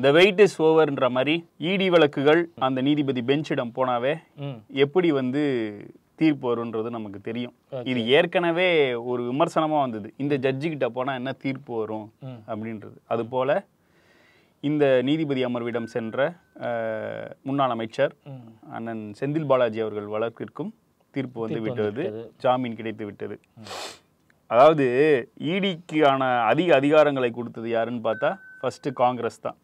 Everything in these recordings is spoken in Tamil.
த வெயிட் இஸ் ஓவர்ன்ற மாதிரி இடி வழக்குகள் அந்த நீதிபதி பெஞ்சிடம் போனாவே எப்படி வந்து தீர்ப்பு வரும்ன்றது நமக்கு தெரியும். இது ஏற்கனவே ஒரு விமர்சனமா வந்தது, இந்த ஜட்ஜி கிட்ட போனா என்ன தீர்ப்பு வரும் அப்படின்றது. அது போல இந்த நீதிபதி அமர்விடம் சென்ற முன்னாள் அமைச்சர் அண்ணன் செந்தில் பாலாஜி அவர்கள் வழக்கிற்கும் தீர்ப்பு வந்து விட்டது, ஜாமீன் கிடைத்து விட்டது. அதாவது இடிக்கான அதிக அதிகாரங்களை கொடுத்தது யாருன்னு பார்த்தா ஃபர்ஸ்ட் காங்கிரஸ் தான்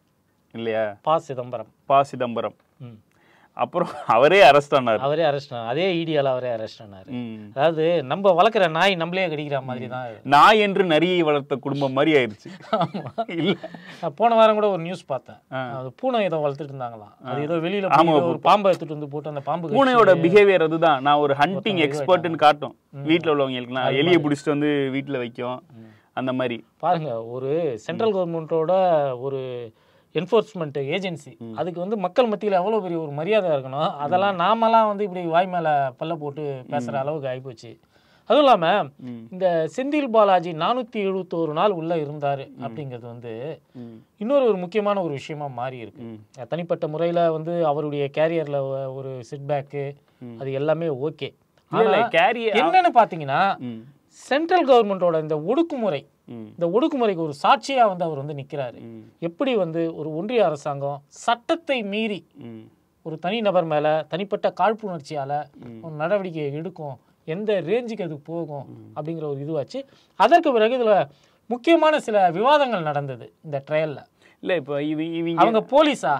இல்லையா? ப. சிதம்பரம். அப்புறம் அவரே அரெஸ்ட் ஆனார். அதே இடியால அவரே அரெஸ்ட் ஆனார். அதாவது நம்ம வளர்க்குற நாய் நம்மளே கடிக்கிற மாதிரி தான், நாய் என்று நரியை வளர்த்த குடும்பம் மாதிரி ஆயிடுச்சு. இல்ல போன வாரம் கூட ஒரு நியூஸ் பார்த்தேன், அது பூனை ஏதோ வளர்த்துட்டு இருந்தாங்களாம். அது ஏதோ வெளியில ஒரு பாம்பை எடுத்துட்டு வந்து போட்டு அந்த பாம்பு பூனையோட பிஹேவியர் அதுதான். நான் ஒரு ஹண்டிங் எக்ஸ்பர்ட்னு காட்டும் வீட்டுல உள்ளவங்களுக்கு, நான் எலியை பிடிச்சிட்டு வந்து வீட்டுல வைக்கும் அந்த மாதிரி. பாருங்க, ஒரு சென்ட்ரல் கவர்மெண்டோட ஒரு என்ஃபோர்ஸ்மெண்ட் ஏஜென்சி, அதுக்கு வந்து மக்கள் மத்தியில் எவ்வளோ பெரிய ஒரு மரியாதை இருக்கணும். அதெல்லாம் நாமெல்லாம் வந்து இப்படி வாய் மேலே பல்ல போட்டு பேசுகிற அளவுக்கு ஆகிப்போச்சு. அதுவும் இல்லாமல் இந்த செந்தில் பாலாஜி 471 நாள் உள்ளே இருந்தார் அப்படிங்கிறது வந்து இன்னொரு ஒரு முக்கியமான ஒரு விஷயமா மாறி இருக்கு. தனிப்பட்ட முறையில் வந்து அவருடைய கேரியரில் ஒரு செட்பேக்கு அது எல்லாமே ஓகே. என்னன்னு பார்த்தீங்கன்னா சென்ட்ரல் கவர்மெண்டோட இந்த ஒடுக்குமுறை, இந்த ஒடுக்குமுறைக்கு ஒரு சாட்சியா வந்து அவர் வந்து நிற்கிறாரு. எப்படி வந்து ஒரு ஒன்றிய அரசாங்கம் சட்டத்தை மீறி ஒரு தனி நபர் மேல தனிப்பட்ட காழ்ப்புணர்ச்சியால ஒரு நடவடிக்கை எடுக்கும், எந்த ரேஞ்சுக்கு அது போகும் அப்படிங்கிற ஒரு இதுவாச்சு. அதற்கு பிறகு இதுல முக்கியமான சில விவாதங்கள் நடந்தது இந்த ட்ரையல்ல. இல்ல இப்போ அவங்க போலீஸா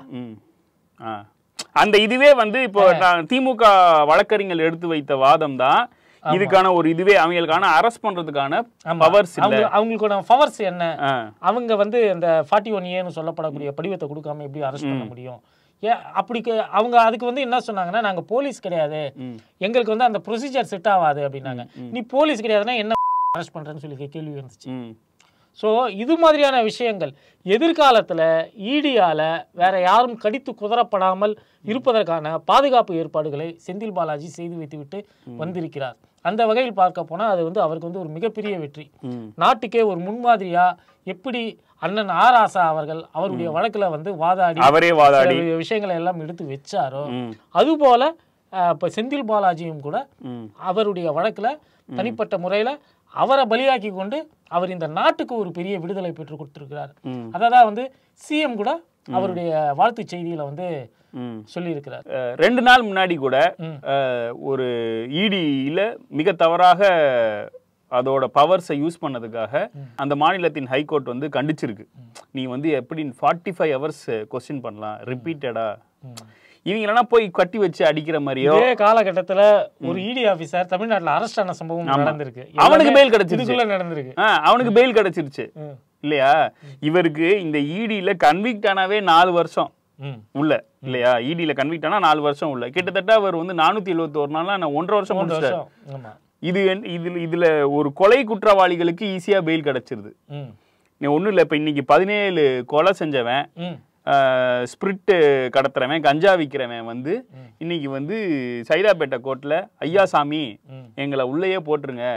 அந்த இதுவே வந்து இப்போ திமுக வழக்கறிஞர்கள் எடுத்து வைத்த வாதம் தான் இதுக்கான ஒரு இதுவே. அவங்களுக்கான அரெஸ்ட் பண்றதுக்கான பவர்ஸ் இல்ல. அவங்களுக்கான பவர்ஸ் என்ன? அவங்க வந்து அந்த 41A சொல்லப்படக்கூடிய படிவத்தை கொடுக்காம எப்படி அரெஸ்ட் பண்ண முடியும்? அப்படி அவங்க அதுக்கு வந்து என்ன சொன்னாங்கன்னா, நாங்க போலீஸ் கிடையாது, எங்களுக்கு வந்து அந்த ப்ரொசீஜர் செட் ஆகாது அப்படின்னாங்க. நீ போலீஸ் கிடையாதுன்னா என்ன அரெஸ்ட் பண்றேன்னு சொல்லி கேள்வி வந்துச்சு. ஸோ இது மாதிரியான விஷயங்கள் எதிர்காலத்தில் இடியால் வேற யாரும் கடித்து குதறப்படாமல் இருப்பதற்கான பாதுகாப்பு ஏற்பாடுகளை செந்தில் பாலாஜி செய்து வைத்துவிட்டு வந்திருக்கிறார். அந்த வகையில் பார்க்க போனால் அது வந்து அவருக்கு வந்து ஒரு மிகப்பெரிய வெற்றி. நாட்டுக்கே ஒரு முன்மாதிரியா எப்படி அண்ணன் ஆராசா அவர்கள் அவருடைய வழக்கில் வந்து வாதாடி விஷயங்களை எல்லாம் எடுத்து வச்சாரோ, அதுபோல இப்போ செந்தில் பாலாஜியும் கூட அவருடைய வழக்கில் தனிப்பட்ட முறையில் அவரை பலியாக்கி கொண்டு அவர் இந்த நாட்டுக்கு ஒரு பெரிய விடுதலை பெற்று கொடுத்திருக்கிறார். அதான் வந்து சிஎம் கூட அவருடைய வாழ்த்து செய்தியில வந்து சொல்லி இருக்கிறார். 2 நாள் முன்னாடி கூட ஒரு இடியில மிக தவறாக அதோட பவர்ஸை யூஸ் பண்ணதுக்காக அந்த மாநிலத்தின் ஹைகோர்ட் வந்து கண்டிச்சிருக்கு. நீ வந்து எப்படி 45 ஹவர்ஸ் கொஸ்டின் பண்ணலாம் ரிப்பீட்டடா, இவங்களா போய் கட்டி வச்சு அடிக்கிற மாதிரியோ. இதே காலகட்டத்தில் ஒரு இடி ஆபீசர் தமிழ்நாட்டில் அரெஸ்ட் ஆன சம்பவம் நடந்திருக்கு. அவனுக்கு பெயில் கிடைச்சிருச்சு. நடந்திருக்கு, அவனுக்கு பெயில் கிடைச்சிருச்சு இல்லையா? இவருக்கு இந்த இடியில கன்விக்ட் ஆனாவே 4 வருஷம் உள்ள இல்லையா? இடியில கன்விக்ட் ஆனா 4 வருஷம் உள்ள. கிட்டத்தட்ட அவர் வந்து 471 நாள்ல 1.5 வருஷம் முடிச்சிட்டார். இதுல ஒரு கொலை குற்றவாளிகளுக்கு ஈஸியா பெயில் கிடைச்சிருது. ஒன்றும் இல்லை, இப்போ இன்னைக்கு 17 கொலை செஞ்சவன், ஸ்பிரிட்டு கடத்துறவன், கஞ்சா விற்கிறவன் வந்து இன்னைக்கு வந்து சைதாப்பேட்டை கோர்ட்ல ஐயா சாமி எங்களை உள்ளேயே போட்டுருங்க,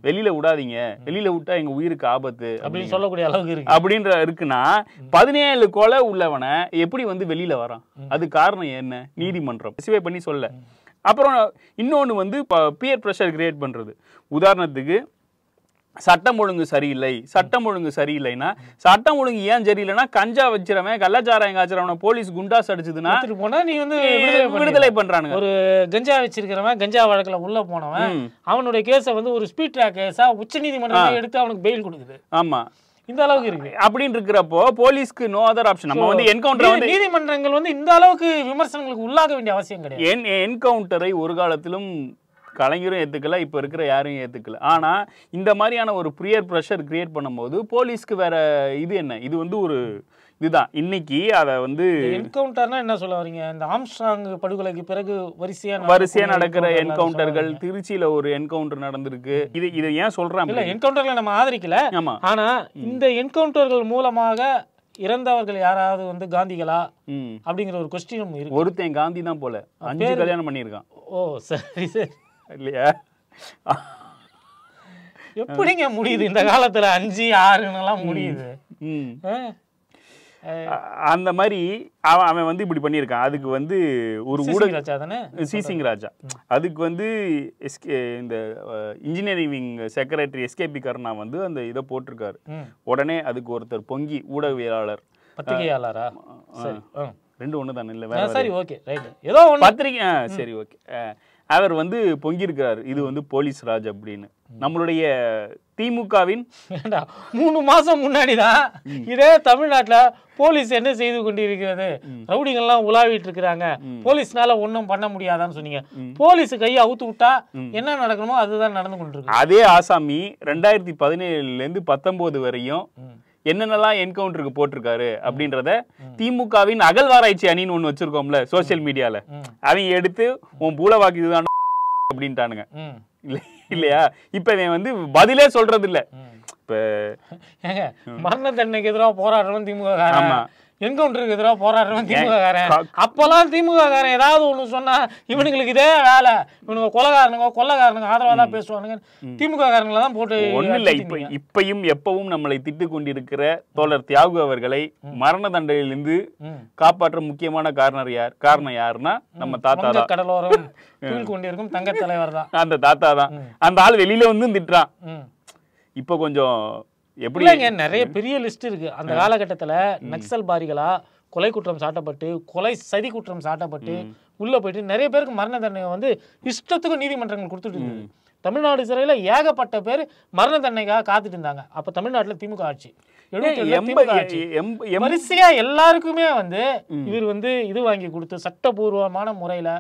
வெளியில விடாதீங்க, வெளியில விட்டா எங்க உயிருக்கு ஆபத்து அப்படின்னு சொல்லக்கூடிய அளவுக்கு இருக்கு அப்படின்ற இருக்குன்னா 17 கொலை உள்ளவனை எப்படி வந்து வெளியில வரான்? அது காரணம் என்ன? நீதிமன்றம் ஸ்பெசிஃபை பண்ணி சொல்ல. அப்புறம் இன்னொன்று வந்து பியர் ப்ரெஷர் கிரியேட் பண்றது. உதாரணத்துக்கு சட்டம் ஒழுங்கு சரியில்லை, சட்டம் ஒழுங்கு சரியில்லைன்னா சட்டம் ஒழுங்கு ஏன் சரியில்லைன்னா கஞ்சா வச்சிரவன், கள்ளச்சாராயம் காய்ச்சறவனை போலீஸ் குண்டாஸ் அடிச்சதுன்னா போனா நீ வந்து விடுதலை பண்றானுங்க. ஒரு கஞ்சா வச்சிருக்கிறவன், கஞ்சா வழக்குல உள்ள போனவன், அவனுடைய கேஸை வந்து ஒரு ஸ்பீட் ட்ராக் கேஸா உச்ச நீதிமன்றம் எடுத்து அவனுக்கு பெயில் கொடுக்குது. ஆமா, இந்த அளவுக்கு இருக்கு. அப்படின்னு இருக்கிறப்போ போலீஸ்க்கு நோ அதர் ஆப்ஷன். நம்ம வந்து என்கவுண்டர் வந்து நீதிமன்றங்கள் வந்து இந்த அளவுக்கு விமர்சனங்களுக்கு உள்ளாக வேண்டிய அவசியம் கிடையாது. என்கவுண்டரை ஒரு காலத்திலும் கலைஞரும் ஏத்துக்கல, இப்ப இருக்கிற யாரும் ஏத்துக்கல. ஆனா இந்த மாதிரியான ஒரு பியர் ப்ரெஷர் கிரியேட் பண்ணும்போது போலீஸ்க்கு வேற இது என்ன? இது வந்து ஒரு இதுதான் இன்னைக்கு அதை வந்து என்கவுண்டர்னா என்ன சொல்ல வரீங்க? இந்த ஆம்ஸ்ட்ராங் படுகொலைக்கு பிறகு வரிசையா நடக்கிற என்கவுண்டர்கள். திருச்சியில ஒரு என்கவுண்டர் நடந்திருக்கு. இது ஏன் சொல்றேன்? இல்ல என்கவுண்டர்ல நம்ம ஆதரிக்கல, ஆனா இந்த என்கவுண்டர்கள் மூலமாக இறந்தவர்கள் யாராவது வந்து காந்திகளா அப்படிங்கிற ஒரு கொஸ்டின் இருக்கு. ஒருத்தன் காந்தி தான் போல 5 கல்யாணம் பண்ணியிருக்கான். ஓ சரி சரி, இல்லையா? எப்படிங்க முடியுது இந்த காலத்துல 5, 6 முடியுது? அந்த மாதிரி அவன் வந்து இப்படி பண்ணியிருக்கான். அதுக்கு வந்து ஒரு சிசிங் ராஜா அதுக்கு வந்து இந்த இன்ஜினியரிங் செக்ரட்டரி எஸ்கேபி கருணா வந்து அந்த இதை போட்டிருக்காரு. உடனே அதுக்கு ஒருத்தர் பொங்கி ஊடகவியலாளர் பத்திரிகையாளரா ரெண்டு ஒன்று தானே இல்லை வேற சரி ஓகே ரைட் ஏதோ பத்திரிகை சரி ஓகே அவர் வந்து பொங்கியிருக்கிறார் இது வந்து போலீஸ் ராஜ் அப்படின்னு. நம்மளுடைய திமுகவின் 3 மாசம் முன்னாடிதான் இதே தமிழ்நாட்டுல போலீஸ் என்ன செய்து கொண்டிருக்கிறது, ரவுடிகள்லாம் உலாவிட்டு இருக்கிறாங்க, போலீஸ்னால ஒன்றும் பண்ண முடியாதான்னு சொன்னீங்க. போலீஸ் கையை அவுத்து விட்டா என்ன நடக்கணுமோ அதுதான் நடந்து கொண்டிருக்கு. அதே ஆசாமி 2017 19 வரையும் என்னென்னலாம் என்கவுண்டருக்கு போட்டிருக்காரு அப்படின்றத திமுகவின் அகழ்வாராய்ச்சி அணின்னு ஒண்ணு வச்சிருக்கோம்ல சோசியல் மீடியால, அவங்க எடுத்து உன் பூலவாக்கு இதுதான் அப்படின்ட்டானுங்க இல்லையா. இப்ப இவன் வந்து பதிலே சொல்றது இல்ல. இப்ப மரண தண்டனைக்கு எதிராக போராடுறவன் திமுக, என்கவுண்டருக்கு எதிராக போராடுறவன் திமுக காரன். அப்பெல்லாம் திமுக காரன் ஏதாவது ஒண்ணு சொன்னா இவனுங்களுக்கு இதே வேலை, இவனுங்க கொள்ளக்காரனுங்க ஆதரவா தான் பேசுவானுங்க, திமுக காரங்களை தான் போட்டு ஒண்ணு இல்ல. இப்பயும் எப்பவும் நம்மளை திட்டு கொண்டிருக்கிற தோழர் தியாகு அவர்களை மரண தண்டனையிலிருந்து காப்பாற்ற முக்கியமான காரணம் யாருன்னா நம்ம தாத்தா தான். கடலோரம் கொண்டிருக்கும் தங்க தலைவர் தான் அந்த தாத்தா தான். அந்த ஆள் வெளியில வந்து திட்டுறான். இப்ப கொஞ்சம் எப்படிங்க நிறைய பெரிய லிஸ்ட் இருக்கு. அந்த காலகட்டத்துல நக்சல் பாரிகளா கொலை குற்றம் சாட்டப்பட்டு கொலை சதி குற்றம் சாட்டப்பட்டு உள்ள போயிட்டு நிறைய பேருக்கு மரண தண்டனை வந்து இஷ்டத்துக்கு நீதிமன்றங்கள் கொடுத்துட்டு இருந்தது. தமிழ்நாடு சிறையில ஏகப்பட்ட பேர் மரண தண்டனைக்காக காத்துட்டு இருந்தாங்க. அப்ப தமிழ்நாட்டுல திமுக ஆட்சி வரிசையா எல்லாருக்குமே வந்து இவர் வந்து இது வாங்கி கொடுத்து சட்டபூர்வமான முறையில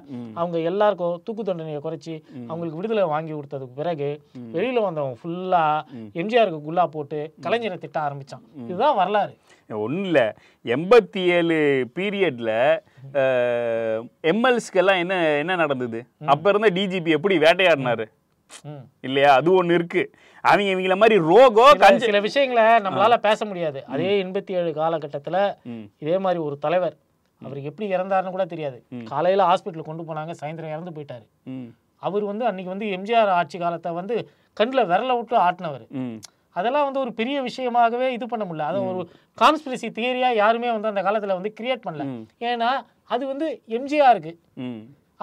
அவங்க எல்லாருக்கும் தூக்கு தண்டனையை குறைச்சி அவங்களுக்கு விடுதலை வாங்கி கொடுத்ததுக்கு பிறகு வெளியில வந்தவங்க ஃபுல்லா எம்ஜிஆருக்கு குல்லா போட்டு கலைஞரை திட்ட ஆரம்பிச்சான். இதுதான் வரலாறு. ஒன்றும் இல்லை, 87 பீரியட்ல எம்எல்ஸ்க்கெல்லாம் என்ன நடந்தது? அப்ப இருந்த டிஜிபி எப்படி வேட்டையாடினாரு இல்லையா? அது ஒண்ணு இருக்கு. அவங்கள மாதிரி ரோகோ சில விஷயங்களை நம்மளால பேச முடியாது. அதே 87 காலகட்டத்துல இதே மாதிரி ஒரு தலைவர், அவருக்கு எப்படி இறந்தாருன்னு கூட தெரியாது. காலையில ஹாஸ்பிட்டல் கொண்டு போனாங்க, சாயந்தரம் இறந்து போயிட்டாரு. அவர் வந்து அன்னைக்கு வந்து எம்ஜிஆர் ஆட்சி காலத்தை வந்து கண்ணில் விரல விட்டு ஆட்டினவர். அதெல்லாம் வந்து ஒரு பெரிய விஷயமாகவே இது பண்ண முடியல. அதை ஒரு கான்ஸ்பிரசி தியரியா யாருமே வந்து அந்த காலத்துல வந்து கிரியேட் பண்ணல. ஏன்னா அது வந்து எம்ஜிஆருக்கு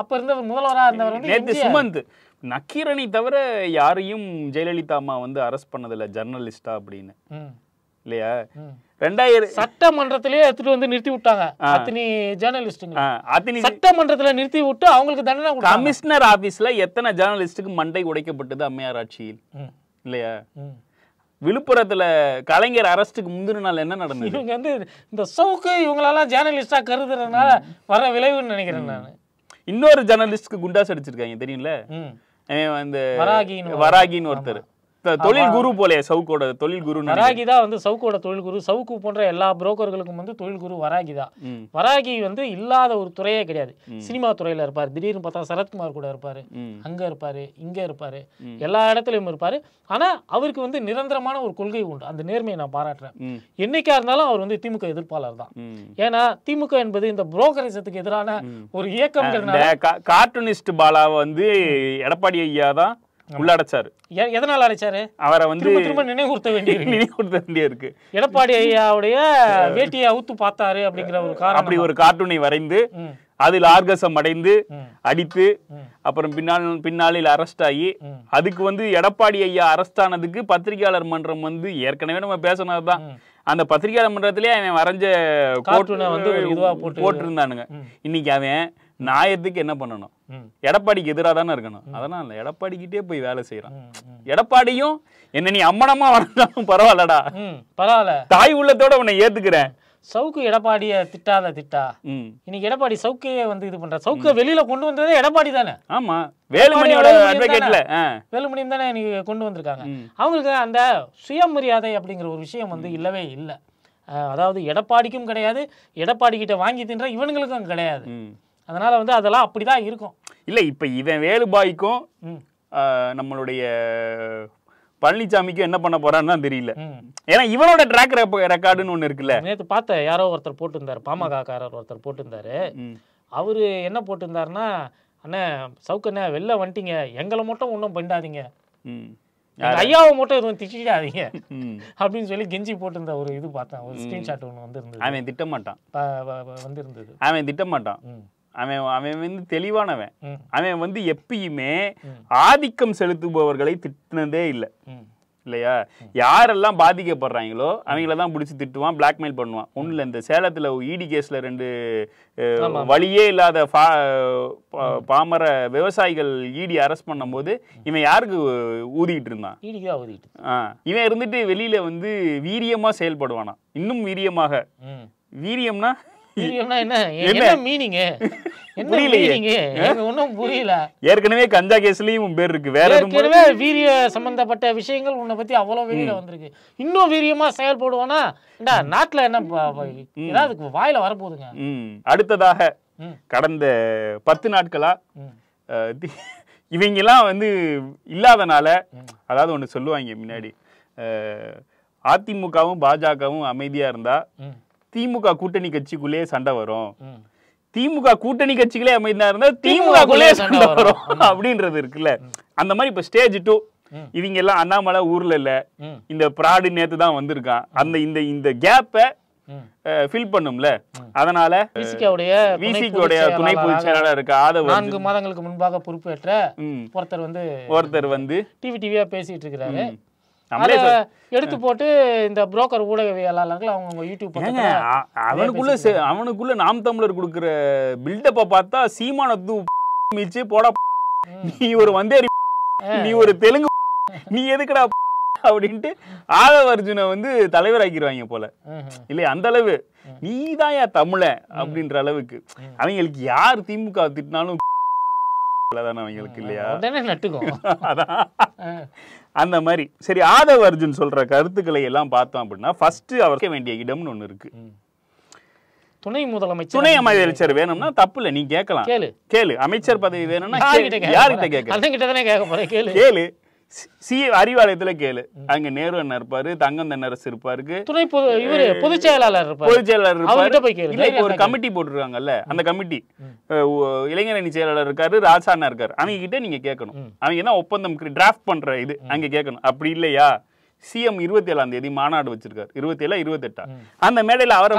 அப்ப இருந்தவர் முதல்வராக இருந்தவர் வந்து சுமந்த் நக்கீரனை தவிர யாரையும் ஜெயலலிதா அம்மா வந்து அரெஸ்ட் பண்ணதில்லை ஜர்னலிஸ்டா அப்படின்னு இல்லையா? 2000 சட்டமன்றத்திலேயே எடுத்துட்டு வந்து நிறுத்தி விட்டாங்க அத்தனை ஜேர்னலிஸ்டுங்க. சட்டமன்றத்துல நிறுத்தி விட்டு அவங்களுக்கு தண்டனை. கமிஷனர் ஆபீஸ்ல எத்தனை ஜேர்னலிஸ்டுக்கு மண்டை உடைக்கப்பட்டது அம்மையார் ஆட்சியில் இல்லையா? விழுப்புரத்துல கலைஞர் அரெஸ்டுக்கு முந்தின நாள் என்ன நடந்தது? இவங்க வந்து இந்த சவுக்கு இவங்களெல்லாம் ஜேர்னலிஸ்டா கருதுறதுனால வர விளைவுன்னு நினைக்கிறேன் நான். இன்னொரு ஜேர்னலிஸ்டுக்கு குண்டாஸ் அடிச்சிருக்காங்க தெரியும்ல, அந்த வராகின்னு ஒருத்தர் தொழில் குரு போலே, சவுக்கோட தொழில் குரு. வராகி தான் வந்து சவுக்கோட தொழில் குரு. சவுக்கு போன்ற எல்லா புரோக்கர்களுக்கும் வந்து தொழில் குரு வராகி தான். வராகி வந்து இல்லாத ஒரு துறையே கிடையாது. சினிமா துறையில இருப்பாரு, திடீர்னு பார்த்தா சரத்குமார் கூட இருப்பாரு, அங்க இருப்பாரு, இங்க இருப்பாரு, எல்லா இடத்துலயும் இருப்பாரு. ஆனா அவருக்கு வந்து நிரந்தரமான ஒரு கொள்கை உண்டு. அந்த நேர்மையை நான் பாராட்டுறேன். என்னைக்கா இருந்தாலும் அவர் வந்து திமுக எதிர்ப்பாளர் தான். ஏன்னா திமுக என்பது இந்த புரோக்கரிசத்துக்கு எதிரான ஒரு இயக்கம். கார்ட்டூனிஸ்ட் பாலாவை வந்து எடப்பாடி ஐயா தான் உள்ளடச்சாரு. எதனால அடைச்சாரு? அவரை வந்து திரும்ப நினைவுறுத்த வேண்டியிருக்கு. எடப்பாடி ஐயாவுடைய வேட்டியை அவுத்து பார்த்தாரு அப்படிங்கிற ஒரு காரணம். அப்படி ஒரு கார்ட்டூனை வரைந்து அதில் ஆர்கசம் அடைந்து அடித்து அப்புறம் பின்னாளில் அரெஸ்ட் ஆகி அதுக்கு வந்து எடப்பாடி ஐயா அரெஸ்ட் ஆனதுக்கு பத்திரிகையாளர் மன்றம் வந்து ஏற்கனவே நம்ம பேசினதுதான். அந்த பத்திரிகையாளர் மன்றத்திலே அவன் வரைஞ்ச போட்டிருந்தானுங்க. இன்னைக்கு அவன் நியாயத்துக்கு என்ன பண்ணணும்? எடப்பாடிக்கு எதிராக தானே இருக்கணும். அதனால எடப்பாடிக்கிட்டே போய் வேலை செய்யறான். எடப்பாடியும் என்ன நீ அம்மனமா வளர்ந்தாலும் பரவாயில்லடா, பரவாயில்ல, தாய் உள்ளத்தோட உன்னை ஏத்துக்கிறேன். சவுக்கு எடப்பாடிய திட்டாத திட்டா. இன்னைக்கு எடப்பாடி சவுக்கையே வந்து இது பண்ற. சவுக்க வெளியில கொண்டு வந்ததே எடப்பாடி தானே. ஆமா, வேலுமணியோட அட்வொகேட்ல வேலுமணியும் தானே இன்னைக்கு கொண்டு வந்திருக்காங்க. அவங்களுக்கு அந்த சுயமரியாதை அப்படிங்கிற ஒரு விஷயம் வந்து இல்லவே இல்லை. அதாவது எடப்பாடிக்கும் கிடையாது, எடப்பாடி கிட்ட வாங்கி தின்ற இவனுங்களுக்கும் கிடையாது. அதனால வந்து அதெல்லாம் அப்படிதான் இருக்கும். இல்ல இப்ப இவன் வேலுபாய்க்கும் நம்மளுடைய பழனிசாமிக்கும் என்ன பண்ண போறான்னு தான் தெரியல. ஏன்னா இவனோட ட்ராக் ரெக்கார்டுன்னு ஒண்ணு இருக்குல்ல. நேற்று பார்த்த யாரோ ஒருத்தர் போட்டிருந்தாரு, பாமக காரர் ஒருத்தர் போட்டிருந்தாரு. அவரு என்ன போட்டிருந்தாருன்னா, அண்ணா சவுக்கண்ணே வெளில வந்துட்டீங்க, எங்களை மட்டும் ஒன்றும் பண்ணாதீங்க, ஐயாவை மட்டும் எதுவும் திட்டாதீங்க அப்படின்னு சொல்லி கெஞ்சி போட்டிருந்த ஒரு இது பார்த்தேன், ஒரு ஸ்கிரீன்ஷாட் ஒன்று வந்து இருந்தது. அவன் திட்டமாட்டான் வந்து இருந்தது. அவன் திட்டமாட்டான். அவன் வந்து தெளிவானவன். அவன் வந்து எப்பயுமே ஆதிக்கம் செலுத்துபவர்களை திட்டினதே இல்லை இல்லையா? யாரெல்லாம் பாதிக்கப்படுறாங்களோ அவங்கள தான் பிடிச்சி திட்டுவான், பிளாக்மெயில் பண்ணுவான். ஒன்றும் இல்லை, இந்த சேலத்தில் இடி கேஸில் 2 வழியே இல்லாத பாமர விவசாயிகள் இடி அரெஸ்ட் பண்ணும் போது இவன் யாருக்கு ஊதிக்கிட்டு இருந்தான்? இவன் இருந்துட்டு வெளியில வந்து வீரியமா செயல்படுவானா, இன்னும் வீரியமாக. வீரியம்னா என்ன மீனிங்? புரியல. ஏற்கனவே கஞ்சா கேஸ்லயும் பேர் இருக்கு. வேற ஏற்கனவே வீரிய சம்பந்தப்பட்ட விஷயங்கள் உன்னை பத்தி அவ்வளவு வெளியில வந்திருக்கு. இன்னும் வீரியமா செயல்படுவானா? நாட்டுல என்ன ஏதாவது வாயில வரப்போகுதுங்க. அடுத்ததாக கடந்த 10 நாட்களா இவங்க எல்லாம் வந்து இல்லாதனால, அதாவது ஒண்ணு சொல்லுவாங்க முன்னாடி, அதிமுகவும் பாஜகவும் அமைதியா இருந்தா திமுக கூட்டணி கட்சிக்குள்ளேயே சண்டை வரும், திமுக கூட்டணி கட்சிகளே அமைதியா இருந்தா திமுகக்குள்ளே சண்டை வரும் அப்படின்றது இருக்குல்ல. அந்த மாதிரி இப்ப ஸ்டேஜ் 2 இவங்க எல்லாம் அண்ணாமலை ஊர்ல இல்ல, இந்த பிராடு நேத்து தான் வந்திருக்கான். அந்த இந்த கேப்பை ஃபில் பண்ணும்ல. அதனால விசிகோடைய துணை பொதுச் செயலாளர் இருக்க ஆதவ 4 மாதங்களுக்கு முன்பாக பொறுப்பேற்ற ஒருத்தர் வந்து டிவியா பேசிட்டு இருக்கிறாரு. எடுத்து போட்டு இந்த புரோக்கர் ஊடகவியலாளர்கள் அவங்க யூடியூப் அவனுக்குள்ள நாம் தமிழர் கொடுக்கிற பில்டப்ப பார்த்தா சீமானத்து மிச்சு போட, நீ ஒரு வந்தேரி, நீ ஒரு தெலுங்கு, நீ எதுக்குடா அப்படின்ட்டு ஆதவ அர்ஜுனை வந்து தலைவராக்கிடுவாங்க போல இல்லையா? அந்த அளவு நீதான் யா தமிழ அப்படின்ற அளவுக்கு அவங்களுக்கு யார் திமுக திட்டினாலும் அவங்களுக்கு இல்லையா? அதான் அந்த மாதிரி. சரி, ஆதவ அர்ஜுன் சொல்ற கருத்துக்களை எல்லாம் பார்த்தோம் அப்படின்னா ஃபர்ஸ்ட் அவருக்கு வேண்டிய இடம்னு ஒண்ணு இருக்கு. துணை அமைச்சர் வேணும்னா தப்பு இல்ல, நீ கேட்கலாம். கேளு, அமைச்சர் பதவி வேணும்னா யார்கிட்ட கேளு. அறிவாலயத்துல கேளு, அங்க நேரு அண்ணன் இருப்பாரு, தங்கம் தென்னரசு இருப்பாரு, பொதுச் செயலாளர் இருப்பாரு. ஒரு கமிட்டி போட்டுருக்காங்கல்ல, அந்த கமிட்டி இளைஞரணி செயலாளர் இருக்காரு, ராஜாண்ணா இருக்காரு. அவங்க கிட்ட நீங்க கேட்கணும். அவங்க என்ன ஒப்பந்தம் டிராஃப்ட் பண்ற இது அங்க கேட்கணும். அப்படி இல்லையா, சிஎம் 27ஆம் தேதி மாநாடு வச்சிருக்காரு, 27 28 அந்த மேடையில அவரை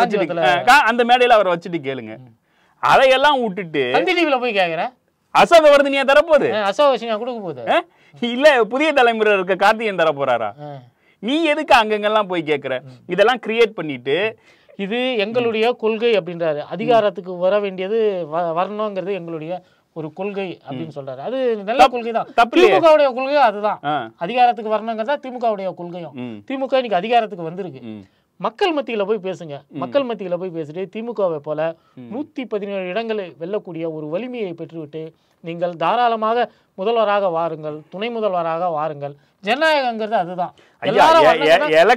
வச்சுட்டு கேளுங்க. அதையெல்லாம் விட்டுட்டு போய் கேக்குறேன் அசோகவர்தனியா தரப்போகுது, அசோகவர்தனியா கொடுக்க போகுது இல்ல புதிய தலைமுறை இருக்க கார்த்திகேயன் தர போறாரா? நீ எதுக்கு அங்கங்கெல்லாம் போய் கேட்கிற? இதெல்லாம் கிரியேட் பண்ணிட்டு இது எங்களுடைய கொள்கை அப்படின்றாரு. அதிகாரத்துக்கு வர வேண்டியது வரணுங்கிறது எங்களுடைய ஒரு கொள்கை அப்படின்னு சொல்றாரு. அது நல்ல கொள்கை தான். திமுகவுடைய கொள்கையும் அதுதான். அதிகாரத்துக்கு வரணுங்கிறதா திமுகவுடைய கொள்கையும். திமுக இன்னைக்கு அதிகாரத்துக்கு வந்திருக்கு. மக்கள் மத்தியில போய் பேசுங்க. மக்கள் மத்தியில போய் பேசிட்டு திமுகவை போல 117 இடங்களை வெல்லக்கூடிய ஒரு வலிமையை பெற்றுவிட்டு நீங்கள் தாராளமாக முதல்வராக வாருங்கள், துணை முதல்வராக வாருங்கள். ஜனநாயகங்கிறது அதுதான்.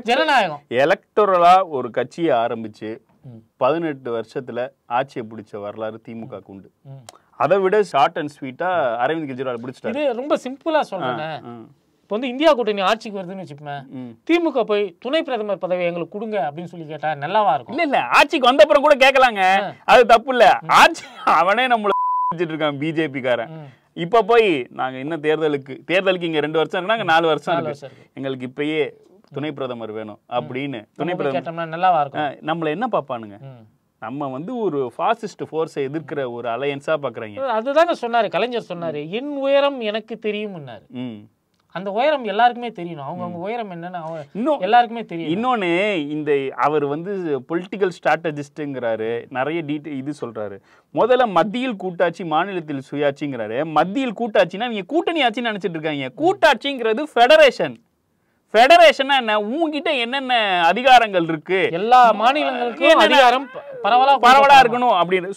ஜனநாயகம் எலக்டோரலா ஒரு கட்சியை ஆரம்பிச்சு 18 வருஷத்துல ஆட்சியை பிடிச்ச வரலாறு திமுக உண்டு. அதை விட ஷார்ட் அண்ட் ஸ்வீட்டா அரவிந்த் கெஜ்ரிவால் பிடிச்சிட்டாரு. இது ரொம்ப சிம்பிளா சொல்றேன். இப்போ வந்து இந்தியா கூட்டணி ஆட்சிக்கு வருதுன்னு வச்சுப்பேன், திமுக போய் துணை பிரதமர் பதவி எங்களுக்கு கொடுங்க அப்படின்னு சொல்லி கேட்டா நல்லாவா இருக்கும்? இல்ல ஆட்சிக்கு வந்த அப்புறம் கூட கேட்கலாங்க, அது தப்பு இல்ல. ஆட்சி அவனே நம்மள இருக்கான் பிஜேபி காரன். இப்ப போய் நாங்க இன்னும் தேர்தலுக்கு இங்க 2 வருஷம் இருக்கு, 4 வருஷம் இருக்கு, எங்களுக்கு இப்பயே துணை பிரதமர் வேணும் அப்படின்னு துணை பிரதமர் நல்லாவா இருக்கும். நம்மள என்ன பாப்பானுங்க, நம்ம வந்து ஒரு ஃபாசிஸ்ட் ஃபோர்ஸை எதிர்க்கிற ஒரு அலையன்ஸா பாக்குறாங்க. அதுதாங்க சொன்னாரு கலைஞர், சொன்னாரு என் உயரம் எனக்கு தெரியும்னாரு. அந்த உயரம் எல்லாருக்குமே தெரியணும். அவங்க உயரம் என்னன்னு எல்லாருக்குமே தெரியும். இன்னொன்னு, இந்த அவர் வந்து பொலிட்டிக்கல் ஸ்ட்ராட்டஜிஸ்ட்ங்கிறாரு, நிறைய இது சொல்றாரு. முதல்ல மத்தியில் கூட்டாட்சி மாநிலத்தில் சுயாட்சிங்கிறாரு. மத்தியில் கூட்டாட்சினா இவங்க கூட்டணி ஆட்சின்னு நினைச்சிட்டு இருக்காங்க. கூட்டாட்சிங்கிறது ஃபெடரேஷன். ஃபெடரேஷனா என்ன, உங்ககிட்ட என்னென்ன அதிகாரங்கள் இருக்கு, எல்லா மாநிலங்களுக்கும் அதிகாரம் பரவலா இருக்கணும் அப்படின்னு.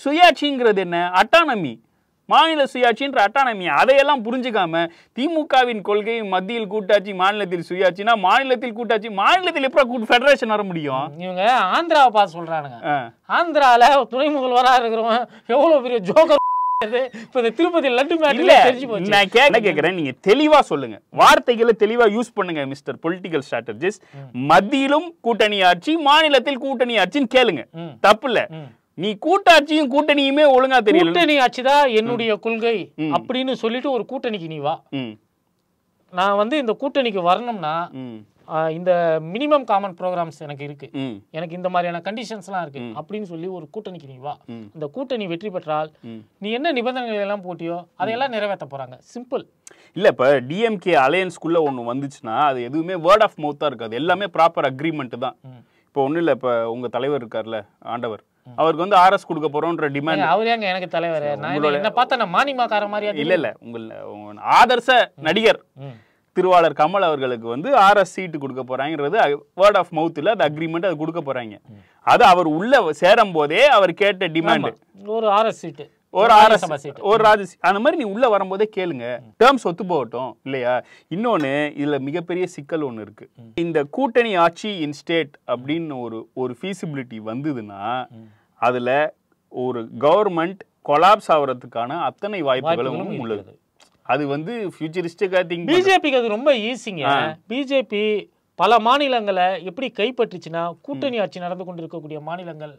சுயாட்சிங்கிறது என்ன, அட்டானமி, மாநில சுயாட்சின்ற அட்டானமி. அதையெல்லாம் புரிஞ்சுக்காம திமுகவின் கொள்கை மத்தியில் கூட்டாட்சி மாநிலத்தில் சுயாட்சினா மாநிலத்தில் கூட்டாட்சி, மாநிலத்தில் எப்படி ஃபெடரேஷன் வர முடியும்? இவங்க ஆந்திராவை பார்த்து சொல்றானுங்க. ஆந்திரால துணை முதல்வரா இருக்கிறவன் எவ்வளவு பெரிய ஜோக்கர். திருப்பதி லட்டு நான் கேக்குறேன், நீங்க தெளிவா சொல்லுங்க, வார்த்தைகளை தெளிவா யூஸ் பண்ணுங்க மிஸ்டர் பொலிட்டிக்கல் ஸ்ட்ராட்டஜிஸ்ட். மத்தியிலும் கூட்டணி ஆட்சி, மாநிலத்தில் கூட்டணி ஆட்சின்னு கேளுங்க, தப்பு இல்ல. நீ கூட்டாட்சியும் கூட்டணியுமே ஒழுங்கா தெரியல. கூட்டணி ஆட்சி தான் என்னுடைய கொள்கை அப்படின்னு சொல்லிட்டு ஒரு கூட்டணிக்கு நீ வா. நான் வந்து இந்த கூட்டணிக்கு வரணும்னா இந்த மினிமம் காமன் ப்ரோக்ராம்ஸ் எனக்கு இருக்கு, எனக்கு இந்த மாதிரியான கண்டிஷன்ஸ்லாம் இருக்கு அப்படின்னு சொல்லி ஒரு கூட்டணிக்கு நீ வா. இந்த கூட்டணி வெற்றி பெற்றால் நீ என்ன நிபந்தனைகள் எல்லாம் போட்டியோ அதையெல்லாம் நிறைவேற்ற போறாங்க. சிம்பிள். இல்ல இப்ப டிஎம்கே அலையன்ஸ்குள்ள ஒண்ணு வந்துச்சுன்னா அது எதுவுமே வேர்ட் ஆஃப் மவுத்தா இருக்காது, எல்லாமே ப்ராப்பர் அக்ரிமெண்ட் தான். இப்போ ஒன்றும் இல்லை, இப்போ உங்கள் தலைவர் இருக்கார்ல ஆண்டவர், அவருக்கு வந்து ஆர்எஸ் கொடுக்க போறோன்ற டிமாண்ட். அவர் ஏங்க எனக்கு தலைவர்? என்ன பார்த்தா நான் மானிமாக்கார மாதிரியா? இல்ல உங்கள் ஆதர்ச நடிகர் திருவாளர் கமல் அவர்களுக்கு வந்து ஆர்எஸ் சீட்டு கொடுக்க போறாங்கிறது வேர்ட் ஆஃப் மவுத் இல்ல, அது அக்ரிமெண்ட், அது கொடுக்க போறாங்க. அது அவர் உள்ள சேரும் போதே அவர் கேட்ட டிமாண்ட் ஒரு ஆர்எஸ் சீட்டு, ஒரு ஆர்எஸ், ஒரு ராஜ, அந்த மாதிரி நீ உள்ள வரும்போதே கேளுங்க, டேர்ம்ஸ் ஒத்து போகட்டும் இல்லையா. இன்னொன்னு இதுல மிகப்பெரிய சிக்கல் ஒண்ணு இருக்கு. இந்த கூட்டணி ஆட்சி இன் ஸ்டேட் அப்படின்னு ஒரு ஃபீசிபிலிட்டி வந்ததுன்னா அதுல ஒரு கவர்மெண்ட் கொலாப்ஸ் ஆகிறதுக்கான அத்தனை வாய்ப்புகளும் உள்ளது. அது வந்து ஃபியூச்சரிஸ்டிக்கா திங்க். பிஜேபிக்கு அது ரொம்ப ஈஸிங்க. பிஜேபி பல மாநிலங்களை எப்படி கைப்பற்றுச்சுன்னா, கூட்டணி ஆட்சி நடந்து கொண்டிருக்கக்கூடிய மாநிலங்கள்,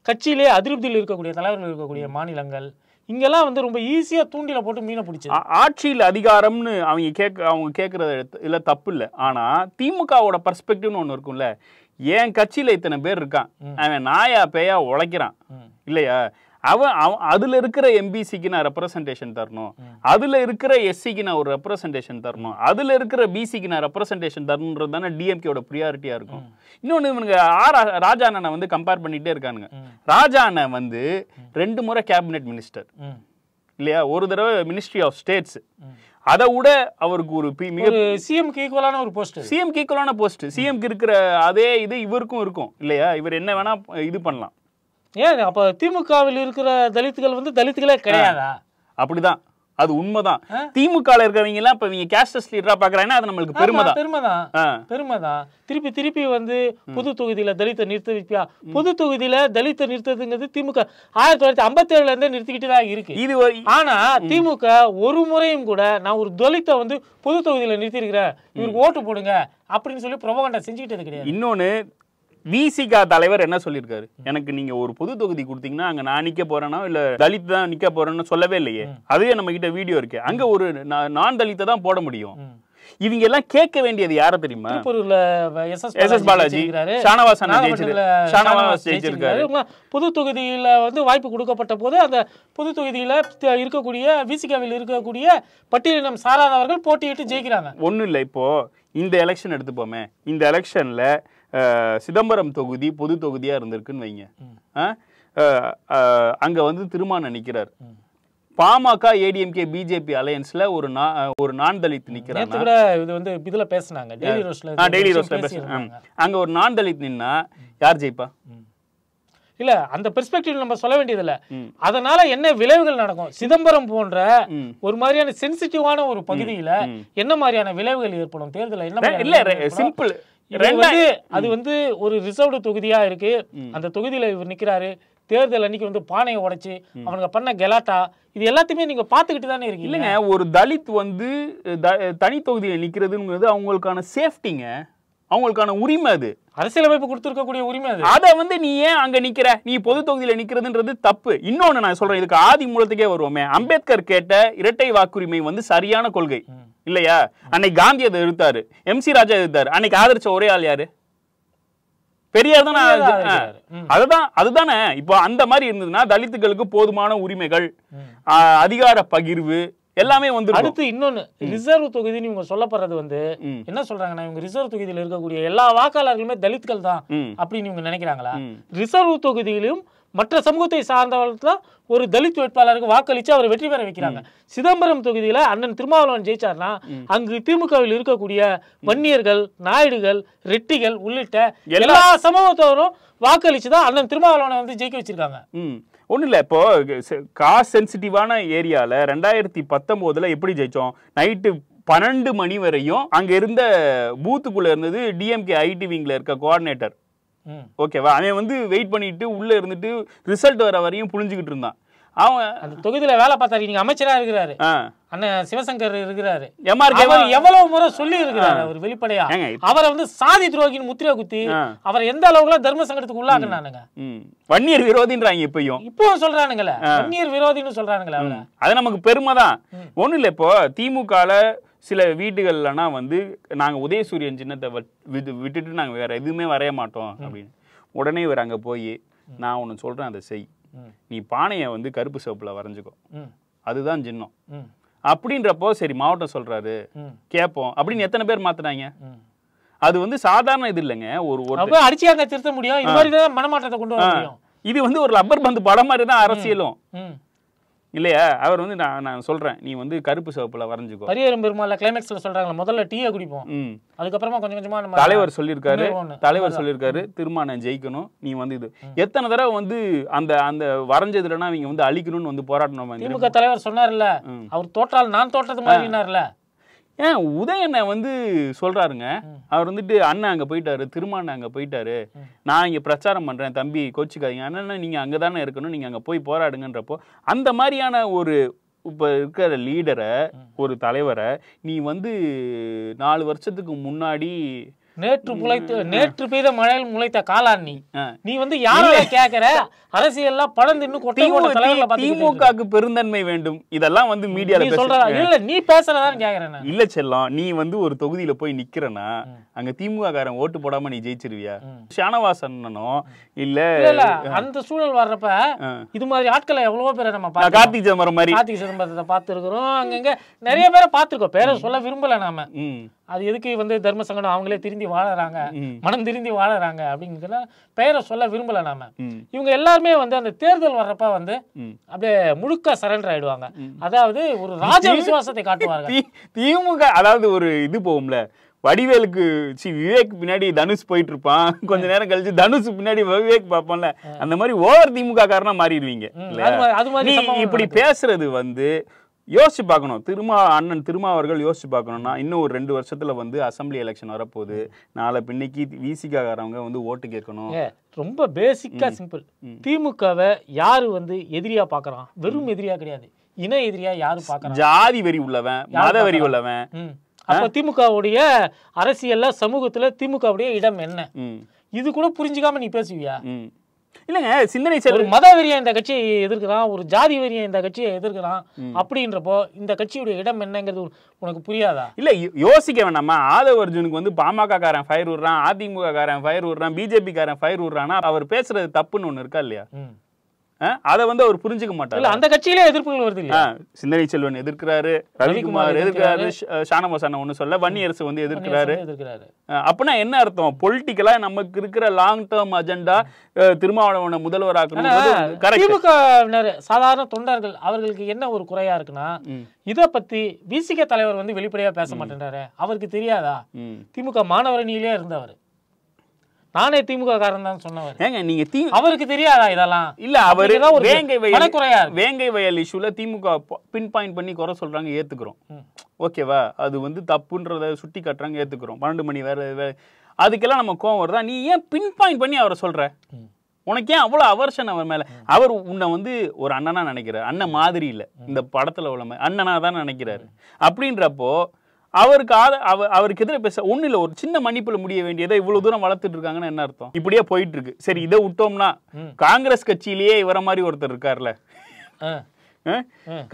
கட்சியிலே அதிருப்தியில் இருக்கக்கூடிய தலைவர்கள் இருக்கக்கூடிய மாநிலங்கள், இங்கெல்லாம் வந்து ரொம்ப ஈஸியா தூண்டில போட்டு மீனை பிடிச்சு ஆட்சியில் அதிகாரம்னு அவங்க கேட்கறது இல்ல, தப்பு இல்லை. ஆனா திமுகவோட பர்ஸ்பெக்டிவ்னு ஒண்ணு இருக்கும்ல, என் கட்சியில இத்தனை பேர் இருக்கான், அவன் நாயா பேயா உழைக்கிறான் இல்லையா, அவன் அதுல இருக்கிற எம்பிசிக்கு நான் ரெப்ரசன்டேஷன் தரணும், அதுல இருக்கிற எஸ்சிக்கு நான் ஒரு ரெப்ரசன்டேஷன் தரணும், அதுல இருக்கிற பிசிக்கு நான் ரெப்ரசன்டேஷன் தரணுன்றது தானே டிஎம்கேயோட ப்ரியாரிட்டியா இருக்கும். இன்னொன்னு இவனுங்க ராஜா அண்ணனை வந்து கம்பேர் பண்ணிட்டே இருக்கானுங்க. ராஜா அண்ணன் வந்து 2 முறை கேபினெட் மினிஸ்டர் இல்லையா, ஒரு தடவை மினிஸ்ட்ரி ஆஃப் ஸ்டேட்ஸ். அதை விட அவருக்கு ஒரு சிஎம்க்கு ஈக்குவலான ஒரு போஸ்ட், சிஎம்க்கு ஈக்குவலான போஸ்ட், சிஎம்க்கு இருக்கிற அதே இது இவருக்கும் இருக்கும் இல்லையா. இவர் என்ன வேணா இது பண்ணலாம். ஏன் அப்ப திமுகவில் இருக்கிற தலித்துகள் வந்து தலித்துகளே கிடையாதா? அப்படிதான், அது உண்மைதான். திமுக இருக்கிறவங்க எல்லாம் இப்ப இவங்க கேஸ்ட் லீடரா பாக்குறாங்கன்னா அது நம்மளுக்கு பெருமைதான். திருப்பி வந்து பொது தொகுதியில தலித்தை நிறுத்த வைப்பியா? பொது தொகுதியில தலித்தை நிறுத்ததுங்கிறது திமுக 1957 இருந்தே நிறுத்திக்கிட்டு தான் இருக்கு. இது ஆனா திமுக ஒரு முறையும் கூட நான் ஒரு தலித்தை வந்து பொது தொகுதியில நிறுத்தி இருக்கிறேன், இவருக்கு ஓட்டு போடுங்க அப்படின்னு சொல்லி ப்ரொபகண்டா செஞ்சுக்கிட்டது கிடையாது. இன்னொன்னு விசிகா தலைவர் என்ன சொல்லியிருக்காரு, எனக்கு நீங்க ஒரு பொது தொகுதி கொடுத்தீங்கன்னா அங்க நான் நிக்க போறேன்னா இல்ல தலித் தான் நிக்க போறேன்னு சொல்லவே இல்லையே. அதுவே நம்ம கிட்ட வீடியோ இருக்கு, அங்க ஒரு நான் தலித்தை தான் போட முடியும். இவங்க எல்லாம் கேட்க வேண்டியது யார தெரியுமா? எஸ் பாலாஜி, ஷானவாஸ் ஜெயிச்சிருக்காரு. பொது தொகுதியில வந்து வாய்ப்பு கொடுக்கப்பட்ட போது அந்த பொது தொகுதியில இருக்கக்கூடிய விசிகாவில் இருக்கக்கூடிய பட்டியலினம் சாராதவர்கள் போட்டியிட்டு ஜெயிக்கிறாங்க. ஒண்ணும் இல்லை, இப்போ இந்த எலெக்ஷன் எடுத்துப்போமே, இந்த எலெக்ஷன்ல சிதம்பரம் தொகுதி பொது தொகுதியா இருந்திருக்குன்னு வைங்க, அங்க வந்து திருமாவளவன் நிக்கிறார். பாமக ஏடிஎம்கே பிஜேபி அலையன்ஸ்ல ஒரு நான் தலித் நிக்கிறாங்க. இது வந்து இதுல பேசுனாங்க, டெய்லி ரோஸ்ட்ல பேசுறாங்க. அங்க ஒரு நான் தலித் நின்னா யார் ஜெயிப்பா? இல்ல அந்த பெர்ஸ்பெக்டிவ் நம்ம சொல்ல வேண்டியது இல்ல. அதனால என்ன விளைவுகள் நடக்கும், சிதம்பரம் போன்ற ஒரு மாதிரியான சென்சிட்டிவான ஒரு பகுதியில என்ன மாதிரியான விளைவுகள் ஏற்படும் தேர்தல்? என்ன சிம்பிள், அது வந்து ஒரு ரிசர்வ்டு தொகுதியா இருக்கு. அந்த தொகுதியில இவர் நிக்கிறாரு, தேர்தல் அன்னைக்கு வந்து பானையை உடைச்சு அவனுங்க பண்ண கெலாட்டா, இது எல்லாத்தையுமே நீங்க பாத்துக்கிட்டு தானே இருக்கீங்க. இல்லைங்க, ஒரு தலித் வந்து தனி தொகுதியில நிக்கிறதுங்கிறது அவங்களுக்கான சேஃப்டிங்க, அவங்களுக்கான உரிமை, அது அரசியலமைப்பு கொடுத்திருக்கக்கூடிய உரிமை. அது அதை வந்து நீ ஏன் அங்க நிக்கிற, நீ பொது தொகுதியில நிக்கிறதுன்றது தப்பு. இன்னொன்னு நான் சொல்றேன், இதுக்கு ஆதி மூலத்துக்கே வருவோமே, அம்பேத்கர் கேட்ட இரட்டை வாக்குரிமை வந்து சரியான கொள்கை இல்லையா. அன்னைக்கு காந்தி அதை எதிர்த்தாரு, எம்சி ராஜா எதிர்த்தாரு, அன்னைக்கு ஆதரிச்ச ஒரே ஆள் யாரு? பெரியார் தானே. அதுதானே. இப்போ அந்த மாதிரி இருந்ததுன்னா தலித்துகளுக்கு போதுமான உரிமைகள், அதிகார பகிர்வு எல்லாமே வந்து. அடுத்து இன்னொன்னு, ரிசர்வ் தொகுதின்னு இவங்க சொல்லப்படுறது வந்து என்ன சொல்றாங்கன்னா, இவங்க ரிசர்வ் தொகுதியில இருக்கக்கூடிய எல்லா வாக்காளர்களுமே தலித்கள் தான் அப்படின்னு இவங்க நினைக்கிறாங்களா? ரிசர்வ் தொகுதியிலும் மற்ற சமூகத்தை சார்ந்தவர்கள் தான் ஒரு தலித் வேட்பாளருக்கு வாக்களிச்சு அவர் வெற்றி பெற வைக்கிறாங்க. சிதம்பரம் தொகுதியில அண்ணன் திருமாவளவன் ஜெயிச்சார்னா அங்கு திமுகவில் இருக்கக்கூடிய வன்னியர்கள், நாயுடுகள், ரெட்டிகள் உள்ளிட்ட எல்லா சமூகத்தவரும் வாக்களிச்சுதான் அண்ணன் திருமாவளவனை வந்து ஜெயிக்க வச்சிருக்காங்க. ஒன்றும் இல்லை, இப்போ காஸ்ட் சென்சிட்டிவான ஏரியாவில் 2019 எப்படி ஜெயிச்சோம்? நைட்டு 12 மணி வரையும் அங்கே இருந்த பூத்துக்குள்ளே இருந்தது டிஎம்கே ஐடி விங்கில் இருக்க கோஆர்டினேட்டர். ஓகேவா, அவன் வந்து வெயிட் பண்ணிட்டு உள்ள இருந்துட்டு ரிசல்ட் வர வரையும் புரிஞ்சுக்கிட்டு இருந்தான். அவன் அந்த தொகுதியில வேலை பார்த்தாரு. நீங்க அமைச்சரா இருக்கிறாரு அண்ணன் சிவசங்கர் இருக்கிறாரு, எவ்வளவு முறை சொல்லி இருக்கிறாரு அவர் வெளிப்படையா. அவரை வந்து சாதி துரோகின்னு முத்திரை குத்தி அவர் எந்த அளவுக்கு தர்ம சங்கடத்துக்கு உள்ளாக்குனானுங்க. வன்னியர் விரோதின்றாங்க இப்பவும் சொல்றானுங்களே, வன்னியர் விரோதின்னு சொல்றானுங்களே. அது நமக்கு பெருமை தான். ஒண்ணும் இல்லை, இப்போ திமுகல சில வீடுகள்லனா வந்து நாங்கள் உதயசூரியன் சின்னத்தை விட்டுட்டு நாங்கள் வேற எதுவுமே வரைய மாட்டோம் அப்படின்னு. உடனே இவர் அங்கே போய் நான் ஒன்று சொல்கிறேன் அதை செய், நீ பானையை வந்து கருப்பு சிவப்பில் வரைஞ்சிக்கோ, அதுதான் சின்னம் அப்படின்றப்போ சரி மாவட்டம் சொல்றாரு கேட்போம் அப்படின்னு எத்தனை பேர் மாத்துனாங்க? அது வந்து சாதாரண இது இல்லைங்க. ஒரு அடிச்சாங்க திருத்த முடியும், இது மாதிரி தான் மனமாற்றத்தை கொண்டு வர முடியும். இது வந்து ஒரு லப்பர் பந்து படம் மாதிரி தான் அரசியலும் இல்லையா? அவர் வந்து நான் சொல்றேன் நீ வந்து கருப்பு சிவப்புல வரைஞ்சுக்கோ. பரியரும் பெருமாள் கிளைமேக்ஸ்ல சொல்றாங்க முதல்ல டீயை குடிப்போம், அதுக்கப்புறமா கொஞ்சம் கொஞ்சமா நம்ம தலைவர் சொல்லியிருக்காரு திருமானம் ஜெயிக்கணும், நீ வந்து இது எத்தனை தடவை வந்து அந்த அந்த வரைஞ்சதுலன்னா அவங்க வந்து அழிக்கணும்னு வந்து போராடணும். திமுக தலைவர் சொன்னார்ல, அவர் தோற்றால் நான் தோற்றது மாதிரினார்ல. ஏன் உதயண்ண வந்து சொல்றாருங்க, அவர் வந்துட்டு அண்ணன் அங்க போயிட்டாரு, திருமாண்ண அங்க போயிட்டாரு, நான் இங்க பிரச்சாரம் பண்றேன், தம்பி கோச்சிக்காதீங்க, அண்ணன் நீங்க அங்கதானே இருக்கணும், நீங்க அங்க போய் போராடுங்கன்றப்போ அந்த மாதிரியான ஒரு இப்ப இருக்கிற லீடரை ஒரு தலைவரை நீ வந்து 4 வருஷத்துக்கு முன்னாடி நேற்று பெய்த மழையில் முளைத்த காளான் நீ வந்து யாரோட கேக்குற அரசியல்லாம் படம் தின்னு கொட்டை போட்ட தலைவர்ல பாத்தீங்க. திமுகவுக்கு பெருந்தன்மை வேண்டும், இதெல்லாம் வந்து மீடியால சொல்ற இல்ல, நீ பேசறதான்னு கேக்குறேன். இல்ல செல்லம், நீ வந்து ஒரு தொகுதியில போய் நிக்கிறனா அங்க திமுக காரன் ஓட்டு போடாம நீ ஜெயிச்சிருவியா? ஷானவாசனோ இல்ல அந்த சூழல் வர்றப்ப இது மாதிரி ஆட்களை எவ்வளவோ பேரை நம்ம கார்த்திக் சிதம்பரம் மாதிரி கார்த்திக் சிதம்பரத்தை பார்த்திருக்கிறோம், அங்கங்க நிறைய பேரை பார்த்திருக்கோம், பேரை சொல்ல விரும்பல நாம. அது எதுக்கு வந்து தர்ம சங்கடம் அவங்களே திருந்தி வாழறாங்க, மனம் திருந்தி வாழறாங்க அப்படிங்கிற பெயரை சொல்ல விரும்பல நாம. இவங்க எல்லாருமே வந்து அந்த தேர்தல் வர்றப்ப வந்து அப்படியே முழுக்க சரண்டர் ஆயிடுவாங்க. அதாவது ஒரு ராஜ விசுவாசத்தை காட்டுவாங்க. திமுக அதாவது ஒரு இது போகும்ல, வடிவேலுக்கு விவேக் பின்னாடி தனுஷ் போயிட்டு இருப்பான், கொஞ்ச நேரம் கழிச்சு தனுஷ் பின்னாடி விவேக் பார்ப்போம்ல, அந்த மாதிரி ஓவர் திமுக காரனா மாறிடுவீங்க. இப்படி பேசுறது வந்து யோசிச்சு பார்க்கணும். அண்ணன் திருமாவர்கள் யோசிச்சு பார்க்கணும்னா இன்னும் ஒரு 2 வருஷத்துல வந்து அசம்பிளி எலெக்ஷன் வரப்போகுது, நாளை பின்னைக்கு விசிகாரவங்க வந்து ஓட்டு கேட்கணும். ரொம்ப பேசிக்கா சிம்பிள். திமுகவை யாரு வந்து எதிரியா பாக்குறான்? வெறும் எதிரியா கிடையாது, இன எதிரியா யாரு பாக்குறான்? ஜாதி வெறி உள்ளவன், மத வெறி உள்ளவன். அப்ப திமுகவுடைய அரசியல்ல சமூகத்துல திமுகவுடைய இடம் என்ன? இது கூட புரிஞ்சுக்காம நீ பேசுவியா? இல்லங்க, சிந்தனை ஒரு மத வெறியா இந்த கட்சியை எதிர்க்கிறான், ஒரு ஜாதி வெறியா இந்த கட்சியை எதிர்க்கிறான் அப்படின்றப்போ இந்த கட்சியுடைய இடம் என்னங்கிறது உனக்கு புரியாதா? இல்ல யோசிக்க வேண்டாமா? ஆதவ அர்ஜுனுக்கு வந்து பாமக காரன் ஃபயர் விடுறான், அதிமுக காரன் ஃபயர் விடுறான், பிஜேபி காரன் ஃபயர் விடுறான்னா அவர் பேசுறது தப்புன்னு ஒண்ணு இருக்கா இல்லையா? அதை வந்து அவர் புரிஞ்சுக்க மாட்டார். அந்த கட்சியிலே எதிர்ப்புகள் வருது இல்லையா? சிந்தனை செல்வன் எதிர்க்கிறாரு, ரவிக்குமார் எதிர்க்கிறாரு, ஷானவாசன் ஒண்ணு சொல்ல, வன்னியரசு வந்து எதிர்க்கிறாரு. அப்படின்னா என்ன அர்த்தம்? பொலிட்டிக்கலா நமக்கு இருக்கிற லாங் டேர்ம் அஜெண்டா திருமாவளவனை முதல்வராக்கணும். திமுக சாதாரண தொண்டர்கள் அவர்களுக்கு என்ன ஒரு குறையா இருக்குன்னா, இத பத்தி விசிக தலைவர் வந்து வெளிப்படையா பேச மாட்டேன்றாரு. அவருக்கு தெரியாதா? திமுக மாணவரணியிலே இருந்தவர், நானே திமுக காரன் தான் சொன்னவர். ஏங்க நீங்க அவருக்கு தெரியாதா இதெல்லாம்? இல்ல, அவரு வேங்கை வயல் இஷ்யூல திமுக பின் பாயிண்ட் பண்ணி குறை சொல்றாங்க, ஏத்துக்கிறோம், ஓகேவா? அது வந்து தப்புன்றத சுட்டி காட்டுறாங்க, ஏத்துக்கிறோம். 12 மணி வேற அதுக்கெல்லாம் நம்ம கோவம் வருதா? நீ ஏன் பின் பாயிண்ட் பண்ணி அவரை சொல்ற? உனக்கு ஏன் அவ்வளவு அவர்ஷன் அவர் மேல? அவர் உன்னை வந்து ஒரு அண்ணனா நினைக்கிறார், அண்ணன் மாதிரி இல்ல, இந்த படத்துல உள்ள அண்ணனா தான் நினைக்கிறாரு. அப்படின்றப்போ அவருக்கு எதிர பேச ஒண்ணு இல்ல, ஒரு சின்ன மன்னிப்புல முடிய வேண்டியதை இவ்வளவு தூரம் வளர்த்துட்டு இருக்காங்கன்னு என்ன அர்த்தம்? இப்படியே போயிட்டு இருக்கு. சரி, இதை விட்டோம்னா காங்கிரஸ் கட்சியிலேயே இவர மாதிரி ஒருத்தர் இருக்கார்ல,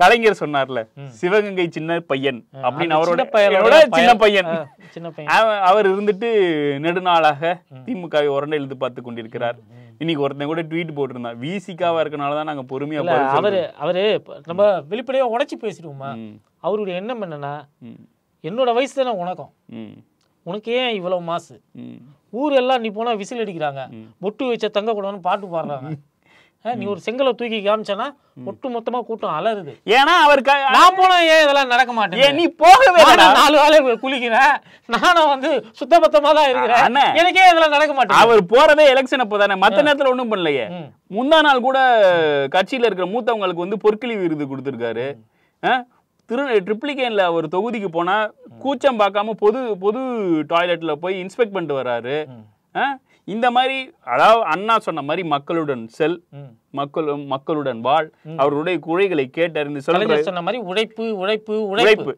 கலைஞர் சொன்னார்ல, சிவகங்கை சின்ன பையன் அப்படின்னு, அவரோட சின்ன பையன் அவர் இருந்துட்டு நெடுநாளாக திமுக உரண்டை எழுந்து பார்த்து கொண்டிருக்கிறார். இன்னைக்கு ஒருத்தன் கூட ட்வீட் போட்டிருந்தான், விசிகாவா இருக்கனாலதான் நாங்க பொறுமையா. அவரு நம்ம வெளிப்படையா உடைச்சு பேசிடுவோமா? அவருடைய எண்ணம் என்னன்னா, என்னோட வயசு தானே உனக்கும், உனக்கு ஏன் இவ்வளவு மாசு? ஊர் எல்லாம் நீ போனா விசில் அடிக்கிறாங்க, பொட்டு வச்ச தங்க கூடன்னு பாட்டு பாடுறாங்க, நீ ஒரு செங்கலை தூக்கி காமிச்சனா ஒட்டு மொத்தமா கூட்டம் அலறுது. ஏன்னா அவருக்கு நான் போனா ஏன் இதெல்லாம் நடக்க மாட்டேன்? நீ போகவே 4 வேளை குளிக்கிறேன், நானும் வந்து சுத்தபத்தமா தான் இருக்கிறேன், எனக்கே இதெல்லாம் நடக்க மாட்டேன். அவர் போறதே எலெக்ஷன் அப்பதானே, மத்த நேரத்துல ஒண்ணும் பண்ணலையே. முந்தா நாள் கூட கட்சியில இருக்கிற மூத்தவங்களுக்கு வந்து பொற்கிழி விருது கொடுத்திருக்காரு. ட்ரிப்ளிகேன்ல ஒரு தொகுதிக்கு போனா கூச்சம் பார்க்காம பொது டாய்லெட்ல போய் இன்ஸ்பெக்ட் பண்ணிட்டு வர்றாரு. இந்த மாதிரி, அதாவது அண்ணா சொன்ன மாதிரி மக்களுடன் செல், மக்களுடன் வாழ், அவருடைய குறைகளை கேட்டறிந்து சொன்ன மாதிரி உழைப்பு உழைப்பு உழைப்பு.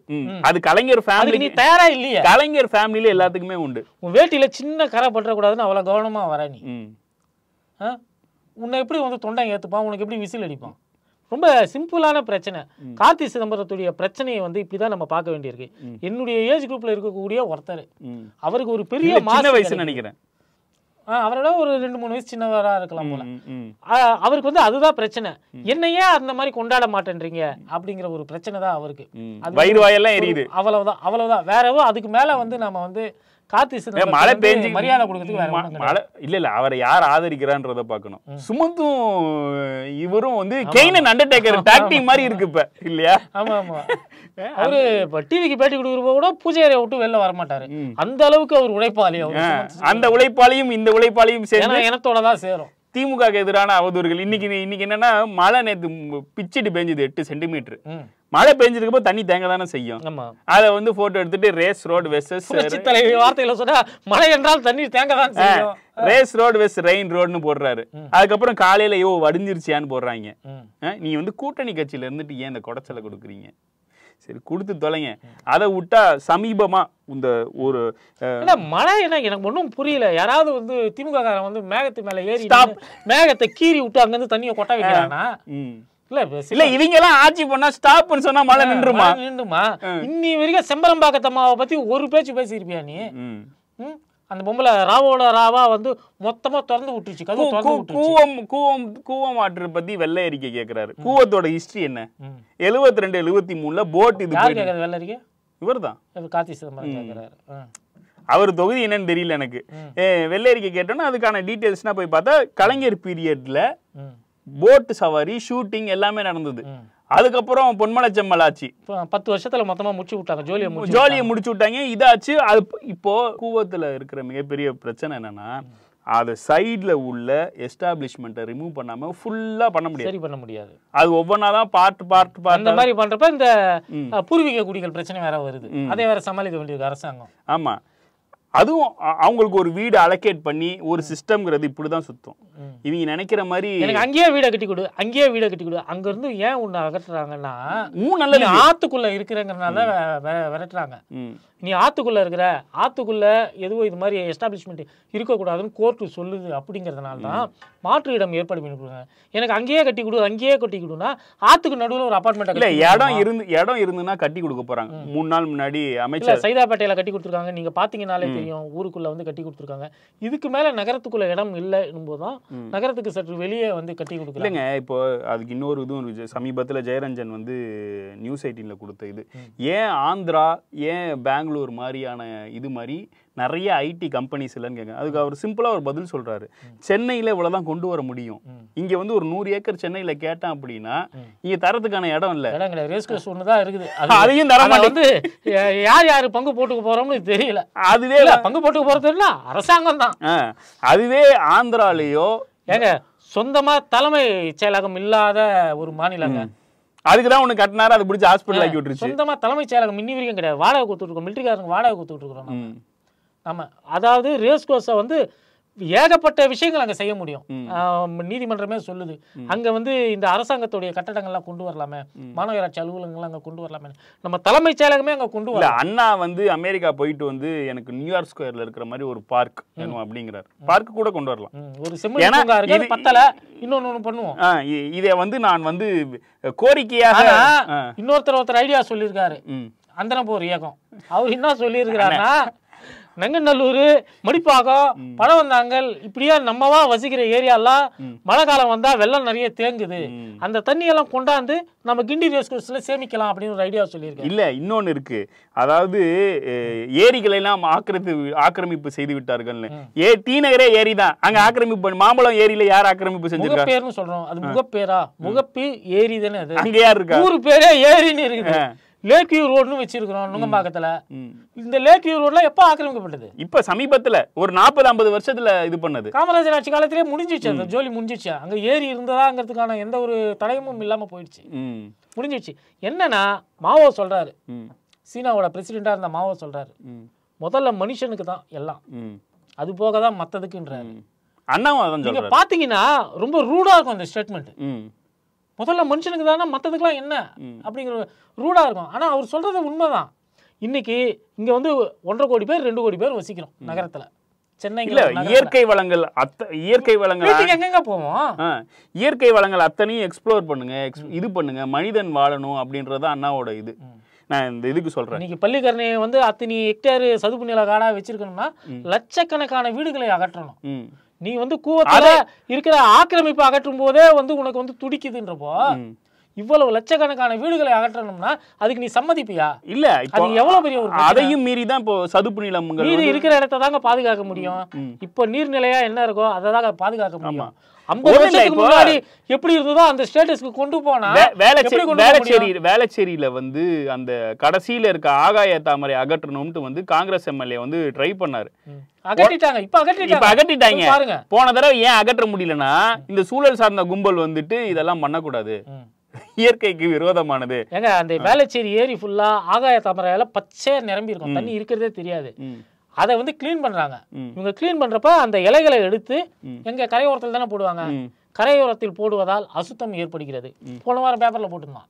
அது கலைஞர் ஃபேமிலி தயாரா இல்லையா? கலைஞர் ஃபேமிலியில எல்லாத்துக்குமே உண்டு. உன் வேட்டியில சின்ன கரை பற்ற கூடாதுன்னு அவ்வளவு கவனமா வர நீ. உன்னை எப்படி வந்து தொண்டை ஏத்துப்பான், உனக்கு எப்படி விசில் அடிப்பான்? ரொம்ப சிம்பிளான பிரச்சனை. கார்த்தி சிதம்பரத்துடைய பிரச்சனையை வந்து இப்படிதான் நம்ம பார்க்க வேண்டியிருக்கு. என்னுடைய ஏஜ் குரூப்ல இருக்கக்கூடிய ஒருத்தர், அவருக்கு ஒரு பெரிய வயசு நினைக்கிறேன், அவரோட ஒரு 2-3 வயசு சின்னவரா இருக்கலாம் போல. அவருக்கு வந்து அதுதான் பிரச்சனை. என்னையே அந்த மாதிரி கொண்டாட மாட்டேன்றீங்க அப்படிங்கிற ஒரு பிரச்சனை தான் அவருக்கு. வயிறு வாயெல்லாம் எரியுது. அவ்வளவுதான். வேற எதுவும் அதுக்கு மேல வந்து நம்ம வந்து கார்த்தி சிதம்பரம் மழை பெஞ்சு மரியாதை கொடுக்கிறதுக்கு மழை இல்ல அவரை யார் ஆதரிக்கிறான்றத பார்க்கணும். சுமந்தும் இவரும் வந்து கெய்னன் அண்டர்டேக்கர் டாக்டிங் மாதிரி இருக்கு இப்ப இல்லையா? ஆமா. அவரு இப்ப டிவிக்கு பேட்டி கொடுக்குறப்ப கூட பூஜை அறையை விட்டு வெளில வரமாட்டாரு. அந்த அளவுக்கு அவர் உழைப்பாளி. அந்த உழைப்பாளியும் இந்த உழைப்பாளியும் சேர்ந்து இனத்தோட தான் சேரும். திமுக எதிரான அவதூறுகள். இன்னைக்கு என்னன்னா மழை நேற்று பிச்சுட்டு பெஞ்சது 8 சென்டிமீட்டர். மழை பெஞ்சிருக்கப்போ தண்ணி தேங்க தானே செய்யும். அதை வந்து போட்டோ எடுத்துட்டு ரேஸ் ரோடு வெர்சஸ் வார்த்தையில சொன்னா மழை என்றால் தண்ணி தேங்க தான் செய்யும். ரேஸ் ரோடு வெஸ் ரெயின் ரோடுன்னு போடுறாரு. அதுக்கப்புறம் காலையில வடிஞ்சிருச்சியான்னு போடுறாங்க. நீ வந்து கூட்டணி கட்சியில இருந்துட்டு ஏன் இந்த குடைச்சலை கொடுக்குறீங்க? சரி கொடுத்து தொலைங்க. அதை விட்டா சமீபமா இந்த ஒரு மழை என்ன எனக்கு ஒன்றும் புரியல. யாராவது வந்து திமுக காரன் வந்து மேகத்து மேல ஏறி மேகத்தை கீறி விட்டு அங்கிருந்து தண்ணியை கொட்ட வைக்கிறானா? இல்ல இவங்க எல்லாம் ஆட்சி பண்ணா ஸ்டாப்னு சொன்னா மழை நின்றுமா? இன்னி வரைக்கும் செம்பரம்பாக்கத்தம்மாவை பத்தி ஒரு பேச்சு பேசியிருப்பியா நீ? அந்த பொம்பளை ராவோட ராவா வந்து மொத்தமா திறந்து விட்டுருச்சு. கூவம் வாட்டர் பத்தி வெள்ளை அறிக்கை கேக்குறாரு. கூவத்தோட ஹிஸ்டரி என்ன? 72-73 போட் இது வெள்ளை அறிக்கை இவர்தான் கார்த்தி சிதம்பரம் கேக்குறாரு. அவர் தொகுதி என்னன்னு தெரியல எனக்கு. வெள்ளை அறிக்கை கேட்டோம்னா அதுக்கான டீடைல்ஸ்னா போய் பார்த்தா கலைஞர் பீரியட்ல போட் சவாரி ஷூட்டிங் எல்லாமே நடந்தது. அதுக்கப்புறம் பொன்மலை செம்மல் ஆச்சு 10 வருஷத்துல மொத்தமா முடிச்சு விட்டாங்க. ஜோலியை முடிச்சு விட்டாங்க. இதாச்சு. அது இப்போ கூவத்துல இருக்கிற மிகப்பெரிய பிரச்சனை என்னன்னா அது சைட்ல உள்ள எஸ்டாப்ளிஷ்மெண்ட்டை ரிமூவ் பண்ணாம ஃபுல்லா பண்ண முடியாது. சரி பண்ண முடியாது. அது ஒவ்வொன்றா தான் பார்ட் அந்த மாதிரி பண்றப்ப இந்த பூர்வீக குடிகள் பிரச்சனை வேற வருது. அதே வேற சமாளிக்க வேண்டியது அரசாங்கம். ஆமா. அதுவும் அவங்களுக்கு ஒரு வீடு அலோகேட் பண்ணி ஒரு சிஸ்டம்ங்கிறது இப்படிதான் சுத்தம். இவங்க நினைக்கிற மாதிரி எனக்கு அங்கேயே வீடை கட்டி கொடு அங்க இருந்து ஏன் உன்னை அகற்றுறாங்கன்னா நல்ல ஆத்துக்குள்ள இருக்கிறங்கிறனால விரட்டுறாங்க. நீ ஆத்துக்குள்ள இருக்கிற ஆத்துக்குள்ள எதுவும் இது மாதிரி எஸ்டாப்ளிஷ்மெண்ட் இருக்கக்கூடாதுன்னு கோர்ட்டு சொல்லுது. அப்படிங்கிறதுனால தான் மாற்று இடம் ஏற்பாடு பண்ணி கொடுங்க. எனக்கு அங்கேயே கட்டி கொடுனா ஆத்துக்கு நடுவில் ஒரு அபார்ட்மெண்ட் இல்ல இடம் இருந்துன்னா கட்டி கொடுக்க போறாங்க. 3 நாள் முன்னாடி அமைச்சர் சைதாப்பேட்டையில கட்டி கொடுத்துருக்காங்க. நீங்க பாத்தீங்கன்னாலே தெரியும். ஊருக்குள்ள வந்து கட்டி கொடுத்துருக்காங்க. இதுக்கு மேல நகரத்துக்குள்ள இடம் இல்லை போதுதான் நகரத்துக்கு சற்று வெளியே வந்து கட்டி கொடுக்கல. இல்லைங்க இப்போ அதுக்கு இன்னொரு இதுவும் சமீபத்தில் ஜெயரஞ்சன் வந்து நியூஸ் 18ல கொடுத்த இது ஏன் ஆந்திரா ஏன் பெங்களூர் மாதிரியான இது மாதிரி நிறைய ஐடி கம்பெனிஸ் இல்லைன்னு கேட்க. அதுக்கு அவர் சிம்பிளா ஒரு பதில் சொல்றாரு. சென்னையில இவ்வளவுதான் கொண்டு வர முடியும். இங்க வந்து ஒரு 100 ஏக்கர் சென்னையில கேட்டான் அப்படின்னா இங்க தரத்துக்கான இடம் இல்ல. ரேஸ்கோர்ஸ் ஒண்ணுதான் இருக்குது. அதையும் தர வந்து யாரு பங்கு போட்டுக்க போறோம்னு தெரியல. அதுவே பங்கு போட்டுக்க போறது அரசாங்கம் தான். அதுவே ஆந்திராலேயோ ஏங்க சொந்தமா தலைமை செயலகம் இல்லாத ஒரு மாநிலங்க. அதுக்குதான் ஒண்ணு கட்டினாரு. அது பிடிச்சி ஹாஸ்பிட்டல் ஆக்கி விட்டுருச்சு. சொந்தமா தலைமை செயலகம் இன்னி வரைக்கும் கிடையாது. வாடகை கொடுத்துட்டு இருக்கோம். மிலிட்டரிக்காரங்க வாடகை கொடுத்துட்டு இருக்கிறோம். ஆமா. அதாவது ரேஸ் கோர்ஸை வந்து ஏகப்பட்ட விஷயங்கள் அங்க செய்ய முடியும். நீதிமன்றமே சொல்லுது. அங்க வந்து இந்த அரசாங்கத்துடைய கட்டடங்கள்லாம் கொண்டு வரலாமே, மாநகராட்சி அலுவலகங்கள் அங்க கொண்டு வரலாமே, நம்ம தலைமைச் செயலகமே அங்க கொண்டு வரலாம். அண்ணா வந்து அமெரிக்கா போயிட்டு வந்து எனக்கு நியூயார்க் ஸ்கொயர்ல இருக்கிற மாதிரி ஒரு பார்க் வேணும் அப்படிங்கிறார். பார்க் கூட கொண்டு வரலாம். ஒரு செம்மண் இருக்கு, பத்தல இன்னொன்னு பண்ணுவோம். இதை வந்து நான் வந்து கோரிக்கையாக ஒருத்தர் ஐடியா சொல்லியிருக்காரு. அந்தனப்போர் இயக்கம் அவர் என்ன சொல்லியிருக்கிறாருன்னா நங்கநல்லூர் மடிப்பாக்கம் பழவந்தாங்கல் இப்படியா நம்மவா வசிக்கிற ஏரியாலாம் மழை காலம் வந்தா வெள்ளம் நிறைய தேங்குது. அந்த தண்ணியெல்லாம் கொண்டாந்து நம்ம கிண்டி ரேஸ் கோர்ஸ்ல சேமிக்கலாம் அப்படின்னு ஒரு ஐடியா சொல்லியிருக்கேன். இல்ல இன்னொன்னு இருக்கு. அதாவது ஏரிகளை எல்லாம் ஆக்கிரமிப்பு செய்து விட்டார்கள். தீநகரே ஏரி தான் அங்க ஆக்கிரமிப்பு. மாம்பழம் ஏரியில யார் ஆக்கிரமிப்பு செஞ்சிருக்காங்க? முகப்பேர்னு சொல்றோம். அது முகப்பேரா? முகப்பு ஏரி தானே அது. அங்க யார் இருக்கா? ஊரு பேரே ஏரின்னு இருக்குது. லேக் வியூ ரோடுன்னு வச்சிருக்கிறோம் நுங்கம்பாக்கத்துல. இந்த லேக் வியூ ரோட்ல எப்ப ஆக்கிரமிக்கப்பட்டது? இப்ப சமீபத்துல ஒரு 40-50 வருஷத்துல இது பண்ணது. காமராஜர் ஆட்சி காலத்திலே முடிஞ்சிச்சு. அந்த ஜோலி முடிஞ்சிச்சு. அங்க ஏரி இருந்ததாங்கிறதுக்கான எந்த ஒரு தடயமும் இல்லாம போயிடுச்சு. முடிஞ்சிச்சு. என்னன்னா மாவோ சொல்றாரு, சீனாவோட பிரசிடென்டா இருந்த மாவோ சொல்றாரு, முதல்ல மனுஷனுக்கு தான் எல்லாம், அது போக தான் மத்ததுக்குன்றாரு. அண்ணாவும் நீங்க பாத்தீங்கன்னா ரொம்ப ரூடா இருக்கும் அந்த ஸ்டேட்மெண்ட். முதல்ல மனுஷனுக்கு தானே மற்றதுக்கெல்லாம் என்ன அப்படிங்கிற ரூடாக இருக்கும். ஆனால் அவர் சொல்கிறது உண்மைதான். இன்னைக்கு இங்கே வந்து 1.5 கோடி பேர் 2 கோடி பேர் வசிக்கிறோம் நகரத்தில். சென்னை இல்ல இயற்கை வளங்கள் இயற்கை வளங்கள் எங்க போவோம், இயற்கை வளங்கள் அத்தனையும் எக்ஸ்ப்ளோர் பண்ணுங்க, இது பண்ணுங்க, மனிதன் வாழணும் அப்படின்றது அண்ணாவோட இது. நான் இந்த இதுக்கு சொல்றேன், இன்னைக்கு பள்ளிக்கரணை வந்து அத்தனை ஹெக்டேர் சதுப்பு நில காடா வச்சிருக்கணும்னா லட்சக்கணக்கான வீடுகளை அகற்றணும். நீ வந்து கூவத்துல இருக்கிற ஆக்கிரமிப்பு அகற்றும் போதே வந்து உனக்கு வந்து துடிக்குதுன்றப்போ இவ்வளவு லட்சக்கணக்கான வீடுகளை அகற்றணும்னா அதுக்கு நீ சம்மதிப்பியா? இல்ல அது எவ்வளவு பெரிய ஒரு அதையும் மீறி தான் இப்போ சதுப்பு நிலங்கள் மீறி இருக்கிற இடத்தை தாங்க பாதுகாக்க முடியும். இப்போ நீர்நிலையா என்ன இருக்கோ அதை தாங்க பாதுகாக்க முடியும். 50 வருஷத்துக்கு முன்னாடி எப்படி இருந்ததோ அந்த ஸ்டேட்டஸ்க்கு கொண்டு போனா வேளச்சேரியில வந்து அந்த கடைசியில இருக்க ஆகாய தாமரை அகற்றணும்னு வந்து காங்கிரஸ் எம்எல்ஏ வந்து ட்ரை பண்ணாரு. அகற்றிட்டாங்க. இப்ப அகற்றிட்டாங்க. போன தடவை ஏன் அகற்ற முடியலன்னா இந்த சூழல் சார்ந்த கும்பல் வந்துட்டு இதெல்லாம் பண்ணக்கூடாது, இயற்கைக்கு விரோதமானது. ஏங்க அந்த வேளச்சேரி ஏரி ஃபுல்லா ஆகாய தாமரையால பச்சையா நிரம்பி இருக்கும், தண்ணி இருக்கிறதே தெரியாது. அதை வந்து கிளீன் பண்றாங்க. இவங்க கிளீன் பண்றப்ப அந்த இலைகளை எடுத்து எங்க கரையோரத்தில் தானே போடுவாங்க. கரையோரத்தில் போடுவதால் அசுத்தம் ஏற்படுகிறது. போன வாரம் பேப்பர்ல போட்டுருந்தான்.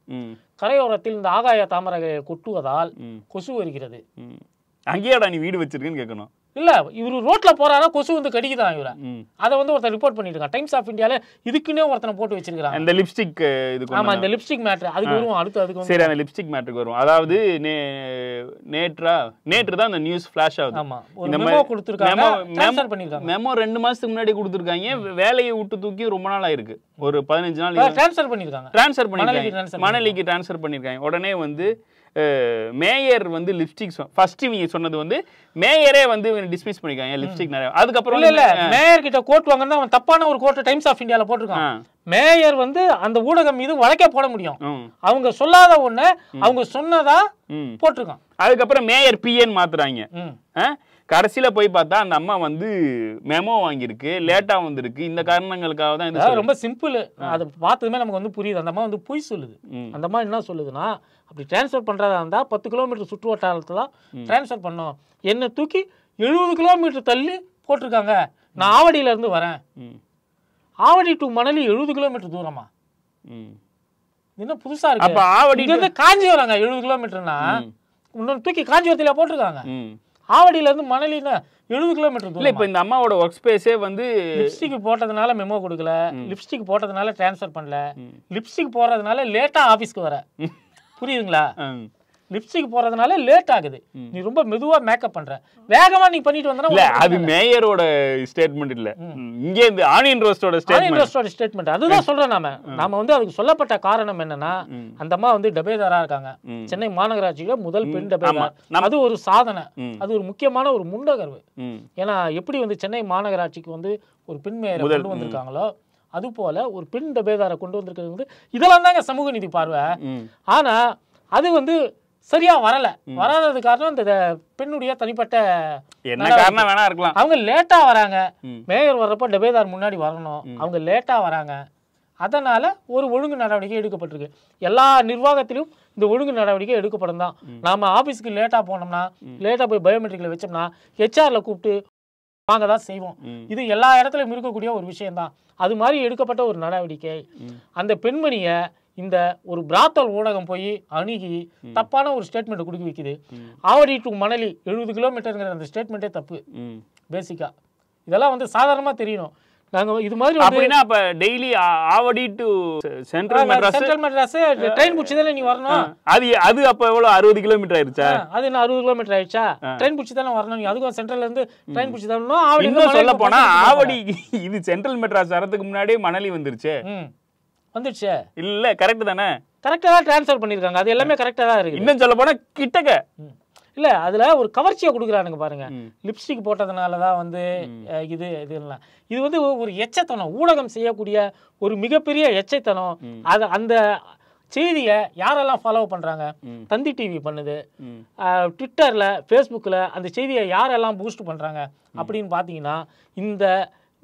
கரையோரத்தில் இந்த ஆகாய தாமரை கொட்டுவதால் கொசு வருகிறது. அங்கேயாடா நீ வீடு வச்சிருக்கேன்னு கேட்கணும். இல்ல இவரு ரோட்ல போறாரா கொசு வந்து கடிக்குதான் இவரை. அதை வந்து ஒருத்தர் ரிப்போர்ட் பண்ணிட்டு இருக்கான். டைம்ஸ் ஆஃப் இந்தியால இதுக்குன்னே ஒருத்தனை போட்டு வச்சிருக்காங்க. இந்த லிப்ஸ்டிக் இது. ஆமா, இந்த லிப்ஸ்டிக் மேட்டர் அதுக்கு வருவோம். அதுக்கு சரி, அந்த லிப்ஸ்டிக் மேட்டருக்கு வருவோம். அதாவது நேற்று தான் அந்த நியூஸ் ஃபிளாஷ் ஆகுது. ஆமா, ஒரு மெமோ கொடுத்திருக்காங்க, ட்ரான்ஸ்ஃபர் பண்ணிருக்காங்க. மெமோ 2 மாசத்துக்கு முன்னாடி கொடுத்திருக்காங்க. வேலையை விட்டு தூக்கி ரொம்ப நாள் ஆயிருக்கு, ஒரு 15 நாள் ட்ரான்ஸ்ஃபர் பண்ணிருக்காங்க. மணலிக்கு ட்ரான்ஸ்ஃபர் பண்ணிருக்காங்க. உடனே வந்து மேயர் வந்து லிப்ஸ்டிக் ஃபர்ஸ்ட் இவங்க சொன்னது வந்து மேயரே வந்து டிஸ்மிஸ் பண்ணிருக்காங்க லிப்ஸ்டிக் நிறைய. அதுக்கப்புறம் இல்ல மேயர் கிட்ட கோட் வாங்கினா அவன் தப்பான ஒரு கோட்டை டைம்ஸ் ஆஃப் இந்தியால போட்டிருக்கான். மேயர் வந்து அந்த ஊடகம் மீது வழக்கே போட முடியும். அவங்க சொல்லாத ஒண்ணு அவங்க சொன்னதா போட்டிருக்கான். அதுக்கப்புறம் மேயர் பிஎன் மாத்துறாங்க. கடைசியில போய் பார்த்தா அந்த அம்மா வந்து மெமோ வாங்கியிருக்கு, லேட்டா வந்திருக்கு. இந்த காரணங்களுக்காக தான் இது. ரொம்ப சிம்பிள். அதை பார்த்ததுமே நமக்கு வந்து புரியுது. அந்த அம்மா வந்து பொய் சொல்லுது. அந்த அம்மா என்ன சொல்லுதுன்னா, அப்படி டிரான்ஸ்ஃபர் பண்றதா இருந்தா 10 கிலோமீட்டர் சுற்று வட்டாரத்துல டிரான்ஸ்ஃபர் பண்ணோம். என்ன தூக்கி 70 கிலோமீட்டர் தள்ளி போட்டிருக்காங்க. நான் ஆவடியில இருந்து வரேன். ஆவடி டு மணலி 70 கிலோமீட்டர் தூரமா? என்ன புதுசா இருக்கு. அப்ப ஆவடி இருந்து காஞ்சி வராங்க 70 கிலோமீட்டர்னா இன்னொன்று தூக்கி காஞ்சிபுரத்துல போட்டிருக்காங்க. ஆவடியில இருந்து மணலினா 70 கிலோமீட்டர் தூரம். இப்ப இந்த அம்மாவோட ஒர்க் ஸ்பேஸே வந்து லிப்ஸ்டிக் போட்டதுனால மெமோ கொடுக்கல, லிப்ஸ்டிக் போட்டதுனால டிரான்ஸ்ஃபர் பண்ணல, லிப்ஸ்டிக் போடுறதுனால லேட்டா ஆபீஸ்க்கு வர. புரியுதுங்களா? லிப்ஸ்டிக் போறதுனால லேட் ஆகுது. நீ ரொம்ப மெதுவா மேக்கப் பண்ற, வேகமா நீ பண்ணிட்டு வந்தா இல்ல அது மேயரோட ஸ்டேட்மென்ட் இல்ல, இங்க இந்த ஆனியன் ரோஸ்டோட ஸ்டேட்மென்ட். அதுதான் சொல்றேன். நாம வந்து அதுக்கு சொல்லப்பட்ட காரணம் என்னன்னா, அந்த அம்மா வந்து டபேதாரா இருக்காங்க. சென்னை மாநகராட்சியில முதல் பெண் டபேதார். அது ஒரு சாதனை, அது ஒரு முக்கியமான ஒரு முன்னகர்வு. ஏன்னா எப்படி வந்து சென்னை மாநகராட்சிக்கு வந்து ஒரு பெண் மேயரை கொண்டு வந்திருக்காங்களோ அது போல ஒரு பெண் டபேதாரை கொண்டு வந்திருக்கிறது வந்து இதெல்லாம் தாங்க சமூக நீதி பார்வை. ஆனா அது வந்து சரியா வரல. வராதது காரணம் இந்த பெண்ணுடைய தனிப்பட்ட என்ன காரணம் வேணா இருக்கலாம். அவங்க லேட்டா வராங்க. மேயர் வர்றப்ப டபேதார் முன்னாடி வரணும், அவங்க லேட்டா வராங்க. அதனால ஒரு ஒழுங்கு நடவடிக்கை எடுக்கப்பட்டிருக்கு. எல்லா நிர்வாகத்திலும் இந்த ஒழுங்கு நடவடிக்கை எடுக்கப்படும் தான். நாம ஆபீஸ்க்கு லேட்டா போனோம்னா, லேட்டா போய் பயோமெட்ரிக்ல வச்சோம்னா ஹெச்ஆர்ல கூப்பிட்டு வாங்க தான் செய்வோம். இது எல்லா இடத்துலயும் இருக்கக்கூடிய ஒரு விஷயம் தான். அது மாதிரி எடுக்கப்பட்ட ஒரு நடவடிக்கை. அந்த பெண்மணிய இந்த ஒரு பிராத்தல் ஊடகம் போய் அணுகி தப்பான ஒரு ஸ்டேட்மெண்ட் கொடுக்க வைக்குது. ஆவடி டு மணலி 70 கிலோமீட்டருங்கிற அந்த ஸ்டேட்மெண்ட்டே தப்பு பேசிக்கா. இதெல்லாம் வந்து சாதாரணமா தெரியணும். நாங்க இது மாதிரி அப்படினா அப்ப daily Avadi to central Madras train புடிச்சதானே நீ வரணும். அது அப்ப எவ்வளவு 60 கிலோமீட்டர் ஆயிருச்சா? அது என்ன 60 கிலோமீட்டர் ஆயிடுச்சா? ட்ரெயின் புடிச்சதானே வரணும். நீ அதுக்கு சென்ட்ரல்ல இருந்து ட்ரெயின் புடிச்சதானோ ஆவடி சொல்ல போனா ஆவடி இது சென்ட்ரல் மெட்ராஸ் வரதுக்கு முன்னாடியே மணலி வந்துருச்சு. வந்துடுச்சு இல்ல கரெக்ட் தானே? கரெக்டா தான் ட்ரான்ஸ்ஃபர் பண்ணிருக்காங்க. அது எல்லாமே கரெக்டா தான் இருக்கு. இன்னும் சொல்ல போனா கிட்டக்க இல்ல அதுல ஒரு கவர்ச்சியை கொடுக்குறானுங்க பாருங்க. லிப்ஸ்டிக் போட்டதுனாலதான் வந்து இதெல்லாம் இது வந்து ஒரு எச்சத்தனம், ஊடகம் செய்யக்கூடிய ஒரு மிகப்பெரிய எச்சத்தனம். அது அந்த செய்தியை யாரெல்லாம் ஃபாலோ பண்றாங்க? தந்தி டிவி பண்ணுது, ட்விட்டர்ல ஃபேஸ்புக்கில் அந்த செய்தியை யாரெல்லாம் பூஸ்ட் பண்றாங்க அப்படின்னு பாத்தீங்கன்னா, இந்த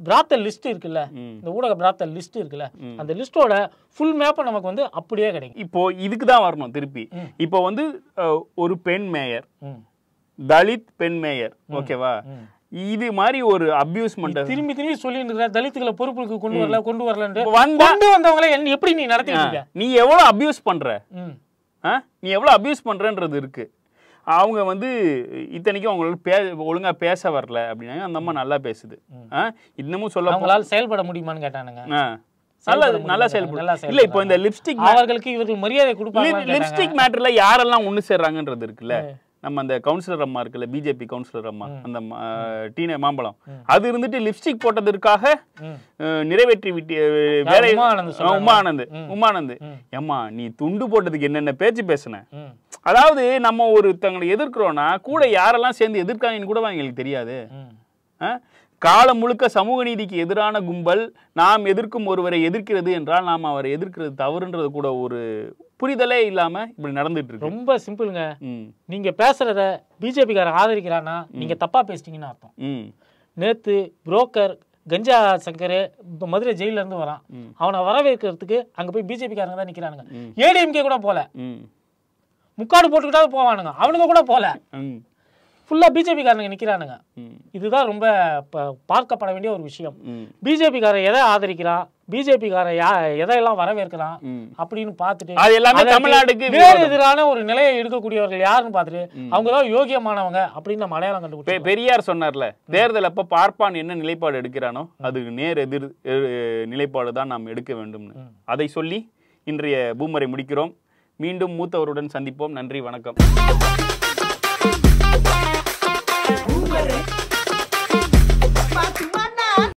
பிராத்தல் லிஸ்ட் இருக்குல்ல, இந்த ஊடக பிராத்தல் லிஸ்ட் இருக்குல்ல, அந்த லிஸ்டோட ஃபுல் மேப்பை நமக்கு வந்து அப்படியே கிடைக்கும். இப்போ இதுக்கு தான் வரணும் திருப்பி. இப்போ வந்து ஒரு பெண் மேயர், தலித் பெண் மேயர், ஓகேவா? இது மாதிரி ஒரு அபியூஸ்மெண்ட் திரும்பி சொல்லிட்டு இருக்கிற தலித்துகளை பொறுப்புக்கு கொண்டு வரலன்னு வந்தவங்களை எப்படி நீ நடத்திட்டு? நீ எவ்வளவு அபியூஸ் பண்ற, நீ எவ்வளவு அபியூஸ் பண்றன்றது இருக்கு. அவங்க வந்து இத்தனைக்கும் அவங்களுக்கு ஒழுங்கா பேச வரல அப்படின்னாங்க. அந்த அம்மா நல்லா பேசுது. இன்னமும் சொல்ல அவங்களால செயல்பட முடியுமான்னு கேட்டானுங்க. நல்லா செயல்படும். இல்ல இப்போ இந்த லிப்ஸ்டிக் அவர்களுக்கு இவர்கள் மரியாதை கொடுப்பாங்க. லிப்ஸ்டிக் மேட்டர்ல யாரெல்லாம் ஒண்ணு சேர்றாங்கன்றது இருக்குல்ல. நம்ம அந்த கவுன்சிலர் அம்மா இருக்குல்ல, பிஜேபி கவுன்சிலர் அம்மா, அந்த டீனே மாம்பழம், அது இருந்துட்டு லிப்ஸ்டிக் போட்டதற்காக நிறைவேற்றி விட்டு வேலை உமானந்த் ஏம்மா நீ துண்டு போட்டதுக்கு என்னென்ன பேச்சு பேசுன. அதாவது நம்ம ஒருத்தங்களை எதிர்க்கிறோம்னா கூட யாரெல்லாம் சேர்ந்து எதிர்க்காங்கன்னு கூட எங்களுக்கு தெரியாது. காலம் முழுக்க சமூக நீதிக்கு எதிரான கும்பல் நாம் எதிர்க்கும் ஒருவரை எதிர்க்கிறது என்றால் நாம் அவரை எதிர்க்கிறது தவறுன்றது கூட ஒரு புரிதலே இல்லாம இப்படி நடந்துட்டு இருக்கு. ரொம்ப சிம்பிளுங்க. நீங்க பேசுறத பிஜேபிக்காரன் ஆதரிக்கிறான்னா நீங்க தப்பா பேசிட்டீங்கன்னு அர்த்தம். நேத்து புரோக்கர் கஞ்சா சங்கர் மதுரை ஜெயில இருந்து வரான். அவனை வரவேற்கிறதுக்கு அங்க போய் பிஜேபிக்காரங்க தான் நிக்கிறானுங்க. ஏடிஎம்கே கூட போல, முக்காடு போட்டுக்கிட்டா போவானுங்க, அவனுங்க கூட போல, ஃபுல்லா பிஜேபிக்காரங்க நிக்கிறானுங்க. இதுதான் ரொம்ப பார்க்கப்பட வேண்டிய ஒரு விஷயம். பிஜேபிக்காரன் எதை ஆதரிக்கிறான், பிஜேபிக்காரன் எதையெல்லாம் வரவேற்கிறான் அப்படின்னு பார்த்துட்டு வேறு எதிரான ஒரு நிலையை எடுக்கக்கூடியவர்கள் யாருன்னு பார்த்துட்டு அவங்கதான் யோகியமானவங்க அப்படின்னு நம்ம அடையாளம் கண்டுபிடிச்சோம். பெரியார் சொன்னார்ல, தேர்தல் அப்ப பார்ப்பான் என்ன நிலைப்பாடு எடுக்கிறானோ அது நேர் எதிர் நிலைப்பாடு தான் நாம் எடுக்க வேண்டும். அதை சொல்லி இன்றைய பூமரை முடிக்கிறோம். மீண்டும் மூத்தவருடன் சந்திப்போம். நன்றி, வணக்கம்.